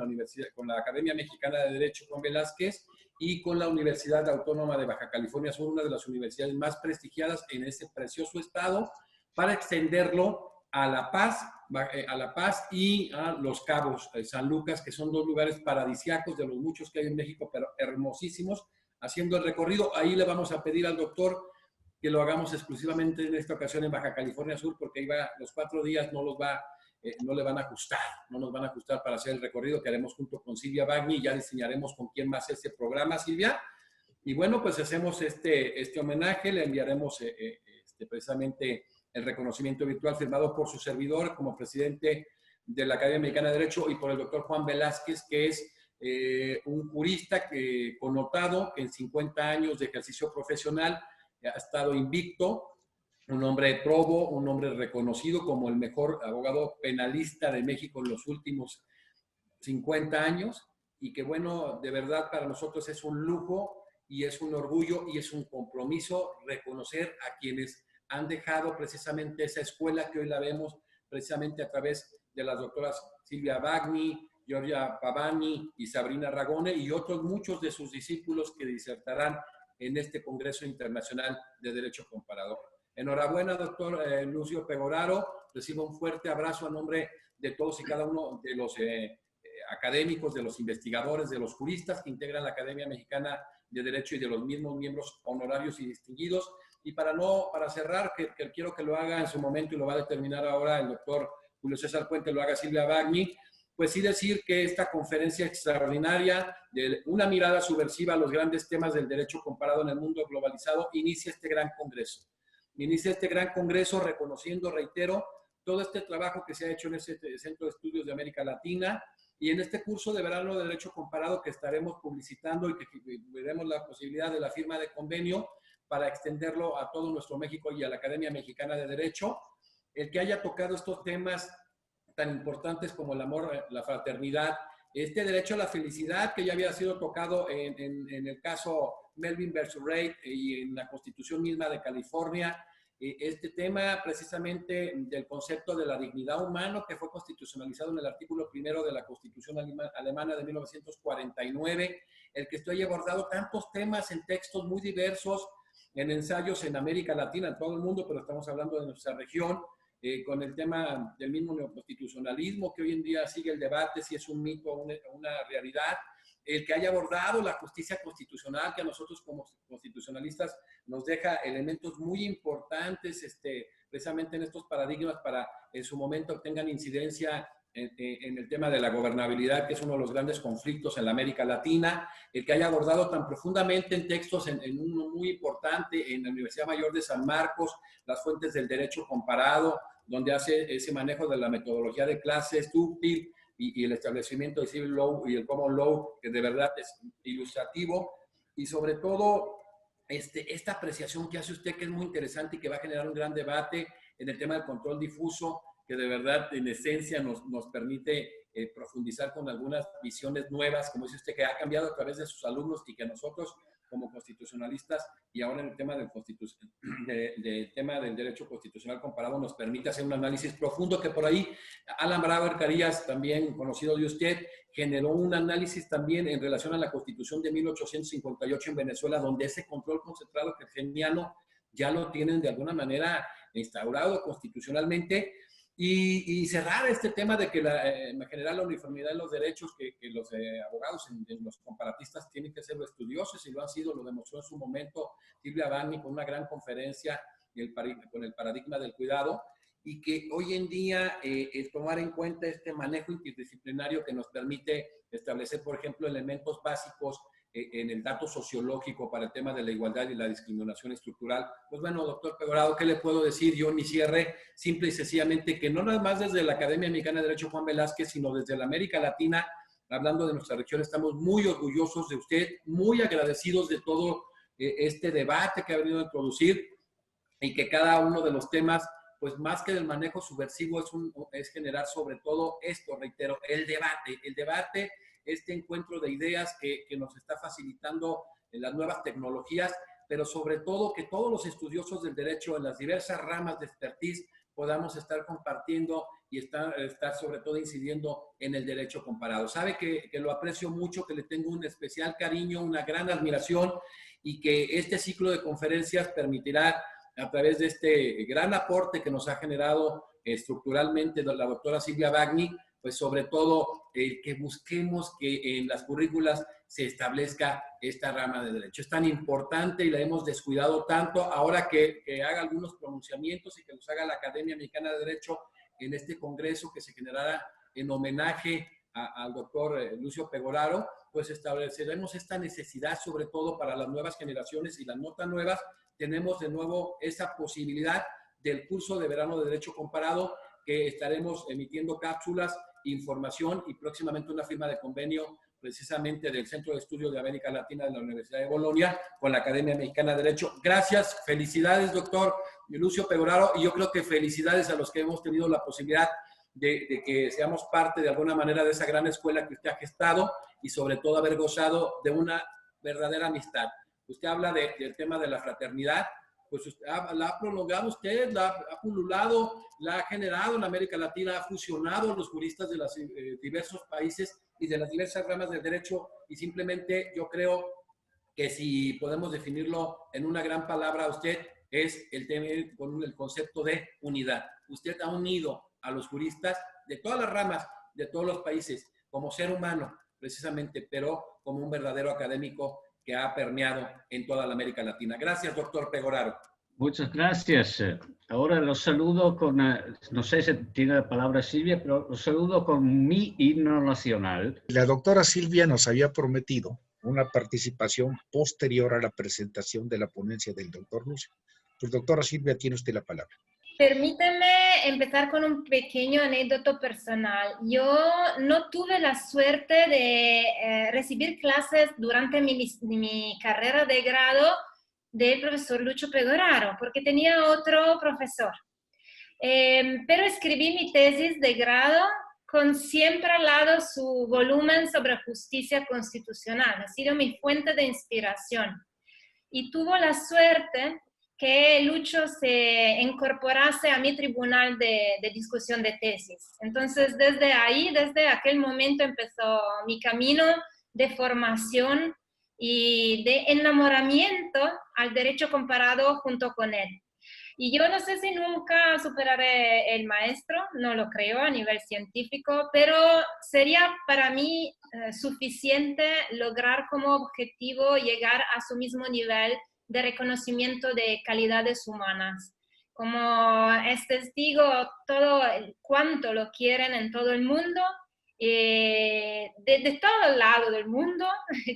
Speaker 2: la Academia Mexicana de Derecho Juan Velázquez y con la Universidad Autónoma de Baja California Sur, una de las universidades más prestigiadas en ese precioso estado, para extenderlo a La Paz y a Los Cabos, San Lucas, que son 2 lugares paradisíacos de los muchos que hay en México, pero hermosísimos, haciendo el recorrido. Ahí le vamos a pedir al doctor que lo hagamos exclusivamente en esta ocasión en Baja California Sur, porque ahí los 4 días no le van a ajustar, no nos van a ajustar para hacer el recorrido que haremos junto con Silvia Bagni, ya diseñaremos con quién más este programa, Silvia. Y bueno, pues hacemos este homenaje, le enviaremos precisamente el reconocimiento virtual firmado por su servidor como presidente de la Academia Mexicana de Derecho y por el doctor Juan Velázquez, que es un jurista connotado en 50 años de ejercicio profesional, ha estado invicto, un hombre probo, un hombre reconocido como el mejor abogado penalista de México en los últimos 50 años y que bueno, de verdad para nosotros es un lujo y es un orgullo y es un compromiso reconocer a quienes han dejado precisamente esa escuela que hoy la vemos precisamente a través de las doctoras Silvia Bagni, Giorgia Pavani y Sabrina Ragone, y otros muchos de sus discípulos que disertarán en este Congreso Internacional de Derecho Comparado. Enhorabuena, doctor Lucio Pegoraro. Recibo un fuerte abrazo a nombre de todos y cada uno de los académicos, de los investigadores, de los juristas que integran la Academia Mexicana de Derecho y de los mismos miembros honorarios y distinguidos. Y para cerrar, que quiero que lo haga en su momento y lo va a determinar ahora el doctor Julio César Puente, lo haga Silvia Bagni, pues sí decir que esta conferencia extraordinaria de una mirada subversiva a los grandes temas del derecho comparado en el mundo globalizado inicia este gran congreso. Inicia este gran congreso reconociendo, reitero, todo este trabajo que se ha hecho en ese Centro de Estudios de América Latina y en este curso de verano de Derecho Comparado que estaremos publicitando y que veremos la posibilidad de la firma de convenio para extenderlo a todo nuestro México y a la Academia Mexicana de Derecho. El que haya tocado estos temas tan importantes como el amor, la fraternidad, este derecho a la felicidad que ya había sido tocado en el caso Melvin versus Reid y en la Constitución misma de California, este tema precisamente del concepto de la dignidad humana que fue constitucionalizado en el artículo 1 de la Constitución alemana de 1949, el que esto haya abordado tantos temas en textos muy diversos, en ensayos en América Latina, en todo el mundo, pero estamos hablando de nuestra región, con el tema del mismo neoconstitucionalismo, que hoy en día sigue el debate si es un mito o una realidad, el que haya abordado la justicia constitucional, que a nosotros como constitucionalistas nos deja elementos muy importantes precisamente en estos paradigmas para en su momento tengan incidencia en el tema de la gobernabilidad, que es uno de los grandes conflictos en la América Latina, el que haya abordado tan profundamente en textos, en uno muy importante, en la Universidad Mayor de San Marcos, las fuentes del derecho comparado, donde hace ese manejo de la metodología de clases, Tupil, y el establecimiento de Civil Law y el Common Law, que de verdad es ilustrativo, y sobre todo esta apreciación que hace usted, que es muy interesante y que va a generar un gran debate en el tema del control difuso, que de verdad, en esencia, nos permite profundizar con algunas visiones nuevas, como dice usted, que ha cambiado a través de sus alumnos y que a nosotros, como constitucionalistas, y ahora en el tema del tema del derecho constitucional comparado, nos permite hacer un análisis profundo, que por ahí Alan Brauer Carías, también conocido de usted, generó un análisis también en relación a la Constitución de 1858 en Venezuela, donde ese control concentrado keynesniano ya lo tienen de alguna manera instaurado constitucionalmente. Y cerrar este tema de que en general la uniformidad de los derechos, que los abogados, los comparatistas tienen que ser estudiosos y lo han sido, lo demostró en su momento Silvia Bagni con una gran conferencia con el paradigma del cuidado, y que hoy en día tomar en cuenta este manejo interdisciplinario que nos permite establecer, por ejemplo, elementos básicos en el dato sociológico para el tema de la igualdad y la discriminación estructural. Pues bueno, doctor Pegoraro, ¿qué le puedo decir yo en mi cierre? Simple y sencillamente que no nada más desde la Academia Mexicana de Derecho Juan Velázquez, sino desde la América Latina, hablando de nuestra región, estamos muy orgullosos de usted, muy agradecidos de todo este debate que ha venido a introducir, y que cada uno de los temas, pues más que del manejo subversivo, es generar sobre todo esto, reitero, el debate, este encuentro de ideas que nos está facilitando en las nuevas tecnologías, pero sobre todo que todos los estudiosos del derecho en las diversas ramas de expertise podamos estar compartiendo y estar sobre todo incidiendo en el derecho comparado. Sabe que lo aprecio mucho, que le tengo un especial cariño, una gran admiración, y que este ciclo de conferencias permitirá, a través de este gran aporte que nos ha generado estructuralmente la doctora Silvia Bagni, pues sobre todo que busquemos que en las currículas se establezca esta rama de derecho. Es tan importante y la hemos descuidado tanto. Ahora que haga algunos pronunciamientos y que los haga la Academia Mexicana de Derecho en este congreso que se generará en homenaje al doctor Lucio Pegoraro, pues estableceremos esta necesidad, sobre todo para las nuevas generaciones y las no tan nuevas. Tenemos de nuevo esa posibilidad del curso de verano de Derecho Comparado, que estaremos emitiendo cápsulas, información y próximamente una firma de convenio precisamente del Centro de Estudios de América Latina de la Universidad de Bolonia con la Academia Mexicana de Derecho. Gracias, felicidades, doctor Lucio Pegoraro, y yo creo que felicidades a los que hemos tenido la posibilidad de que seamos parte de alguna manera de esa gran escuela que usted ha gestado y sobre todo haber gozado de una verdadera amistad. Usted habla del tema de la fraternidad. pues la ha prolongado usted, la ha pululado, la ha generado en América Latina, ha fusionado a los juristas de los diversos países y de las diversas ramas del derecho, y simplemente yo creo que si podemos definirlo en una gran palabra, usted es con el concepto de unidad. Usted ha unido a los juristas de todas las ramas, de todos los países, como ser humano, precisamente, pero como un verdadero académico que ha permeado en toda la América Latina. Gracias, doctor Pegoraro.
Speaker 6: Muchas gracias. Ahora los saludo con, no sé si tiene la palabra Silvia, pero los saludo con mi himno nacional.
Speaker 1: La doctora Silvia nos había prometido una participación posterior a la presentación de la ponencia del doctor Lucio. Pues, doctora Silvia, tiene usted la palabra.
Speaker 3: Permíteme empezar con un pequeño anécdota personal. Yo no tuve la suerte de recibir clases durante mi carrera de grado del profesor Lucho Pegoraro, porque tenía otro profesor. Pero escribí mi tesis de grado con siempre al lado su volumen sobre justicia constitucional. Ha sido mi fuente de inspiración. Y tuvo la suerte que Lucho se incorporase a mi tribunal de discusión de tesis. Entonces, desde ahí, desde aquel momento empezó mi camino de formación y de enamoramiento al derecho comparado junto con él. Y yo no sé si nunca superaré el maestro, no lo creo a nivel científico, pero sería para mí suficiente lograr como objetivo llegar a su mismo nivel de reconocimiento de calidades humanas. Como es testigo todo cuánto lo quieren en todo el mundo, de todo el lado del mundo,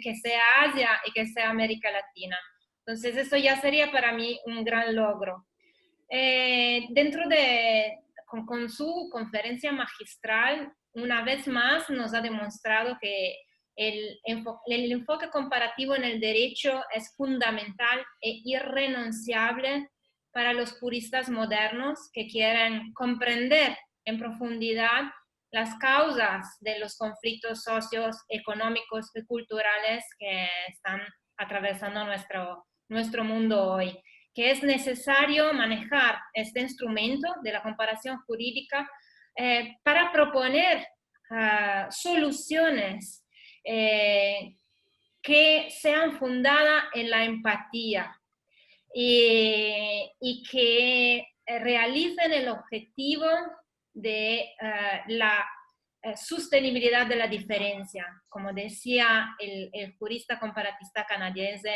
Speaker 3: que sea Asia y que sea América Latina. Entonces eso ya sería para mí un gran logro. Con su conferencia magistral, una vez más nos ha demostrado que el enfoque comparativo en el derecho es fundamental e irrenunciable para los juristas modernos que quieren comprender en profundidad las causas de los conflictos socioeconómicos y culturales que están atravesando nuestro mundo hoy, que es necesario manejar este instrumento de la comparación jurídica para proponer soluciones que sean fundadas en la empatía y que realicen el objetivo de la sostenibilidad de la diferencia, como decía el jurista comparatista canadiense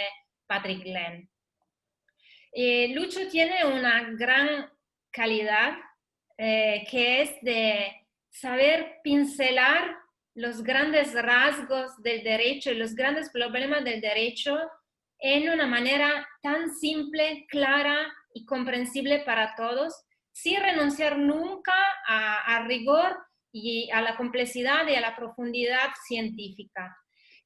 Speaker 3: Patrick Glenn. Lucho tiene una gran calidad que es de saber pincelar los grandes rasgos del derecho y los grandes problemas del derecho en una manera tan simple, clara y comprensible para todos, sin renunciar nunca a rigor y a la complejidad y a la profundidad científica.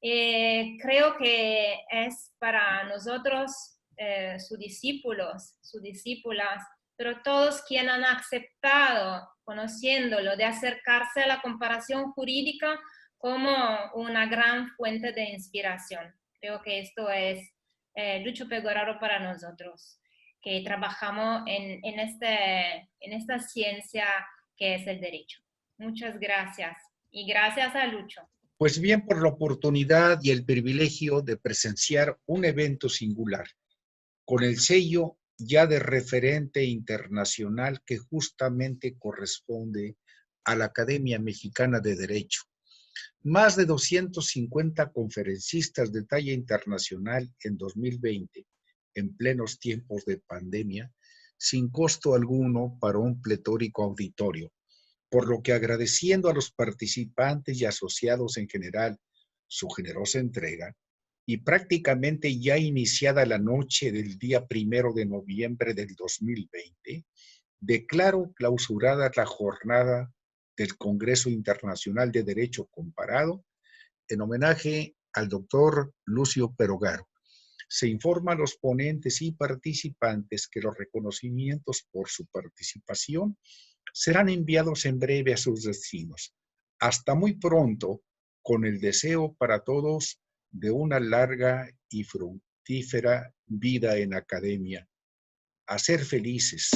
Speaker 3: Creo que es para nosotros, sus discípulos, sus discípulas, pero todos quienes han aceptado, conociéndolo, de acercarse a la comparación jurídica como una gran fuente de inspiración. Creo que esto es Lucho Pegoraro para nosotros, que trabajamos en esta ciencia que es el derecho. Muchas gracias. Y gracias a Lucho.
Speaker 1: Pues bien, por la oportunidad y el privilegio de presenciar un evento singular, con el sello ya de referente internacional que justamente corresponde a la Academia Mexicana de Derecho. Más de 250 conferencistas de talla internacional en 2020, en plenos tiempos de pandemia, sin costo alguno para un pletórico auditorio, por lo que agradeciendo a los participantes y asociados en general su generosa entrega, y prácticamente ya iniciada la noche del día 1 de noviembre del 2020, declaro clausurada la jornada del Congreso Internacional de Derecho Comparado en homenaje al doctor Lucio Pegoraro. Se informa a los ponentes y participantes que los reconocimientos por su participación serán enviados en breve a sus destinos. Hasta muy pronto, con el deseo para todos de una larga y fructífera vida en academia. a ser felices.